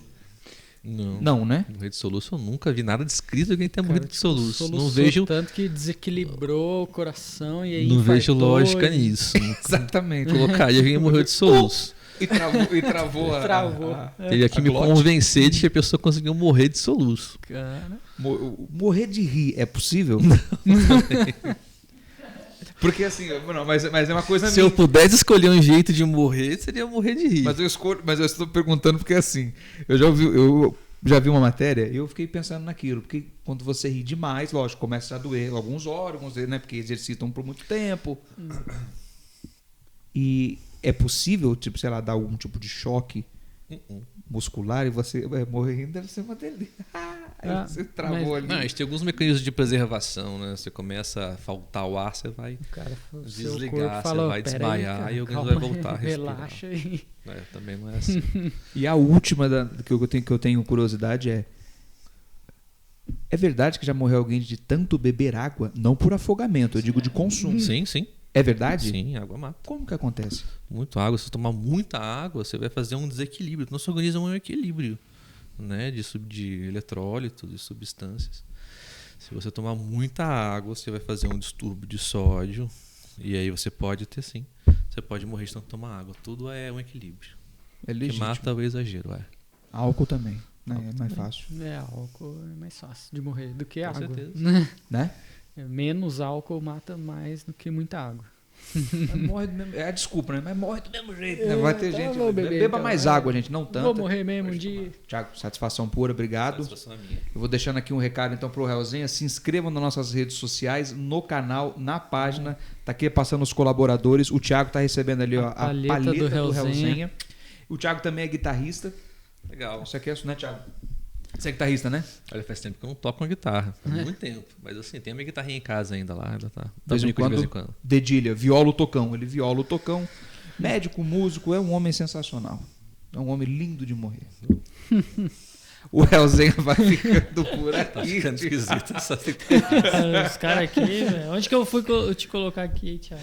Não. Não, né? Morrer de soluço eu nunca vi nada descrito de alguém ter morrido de Tipo, soluço. Não soluçou vejo, tanto que desequilibrou o coração e aí não vejo infartou lógica e- nisso. Exatamente. Colocaria alguém morreu de soluço. E travou Travou. Teria que a me glote. convencer de que a pessoa conseguiu morrer de soluço. Cara, Morrer de rir é possível? Porque assim, não, mas é uma coisa Se eu pudesse escolher um jeito de morrer, seria morrer de rir. Mas eu estou perguntando porque assim, eu já vi uma matéria e eu fiquei pensando naquilo, porque quando você ri demais, lógico, começa a doer alguns órgãos, né, porque exercitam por muito tempo. E é possível, tipo, sei lá, dar algum tipo de choque muscular e você morrer rindo, deve ser uma delícia. Aí você travou ali. Não, a gente tem alguns mecanismos de preservação, né? Você começa a faltar o ar, você vai o cara, o seu desligar, corpo você falou, vai "Pera desmaiar aí, cara, e alguém calma vai voltar a aí, respirar." relaxa aí. Também não é assim. E a última que eu tenho curiosidade é verdade que já morreu alguém de tanto beber água? Não por afogamento, eu digo de consumo. Sim, sim. É verdade? Sim, água mata. Como que acontece? Muito água. Se você tomar muita água, você vai fazer um desequilíbrio. Nosso organismo é um equilíbrio, né? De eletrólitos, de substâncias. Se você tomar muita água, você vai fazer um distúrbio de sódio. E aí você pode ter, sim. Você pode morrer de tanto tomar água. Tudo é um equilíbrio. É Que legítimo. mata o exagero, Álcool também, né? É mais fácil, Álcool é mais fácil de morrer do que Com água. certeza. né? Menos álcool mata mais do que muita água. Mas morre do mesmo... É a desculpa, né? Mas morre do mesmo jeito, né? Vai ter Tá, gente... vou beber, Beba então, mais é. água, gente, não tanto. Vou morrer mesmo um dia. Thiago, satisfação pura, obrigado. Satisfação é minha. Eu vou deixando aqui um recado então pro Realzinha. Se inscrevam nas nossas redes sociais, no canal, na página. Tá aqui passando os colaboradores. O Thiago tá recebendo ali ó, a palheta do Realzinha. O Thiago também é guitarrista. Legal. Isso aqui é, né, Thiago? Você é guitarrista, né? Olha, faz tempo que eu não toco uma guitarra. Faz muito tempo. Mas assim, tem a minha guitarrinha em casa ainda lá. Ainda tá. De vez em quando, dedilha, viola o tocão. Ele viola o tocão. Médico, músico, é um homem sensacional. É um homem lindo de morrer. O Realzinha vai ficando por aqui. Tá ficando esquisito. Só tem que... Os caras aqui, velho. Onde que eu fui te colocar aqui, Thiago?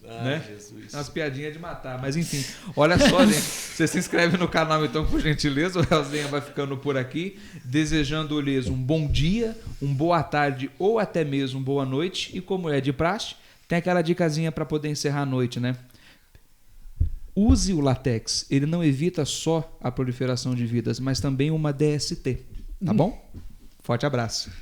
Né? Jesus. Umas piadinhas de matar, mas enfim. Olha só, gente. Você se inscreve no canal, então, por gentileza. O Realzinha vai ficando por aqui. Desejando-lhes um bom dia, uma boa tarde ou até mesmo boa noite. E como é de praxe, tem aquela dicasinha para poder encerrar a noite, né? Use o látex. Ele não evita só a proliferação de vidas, mas também uma DST. Tá bom? Forte abraço.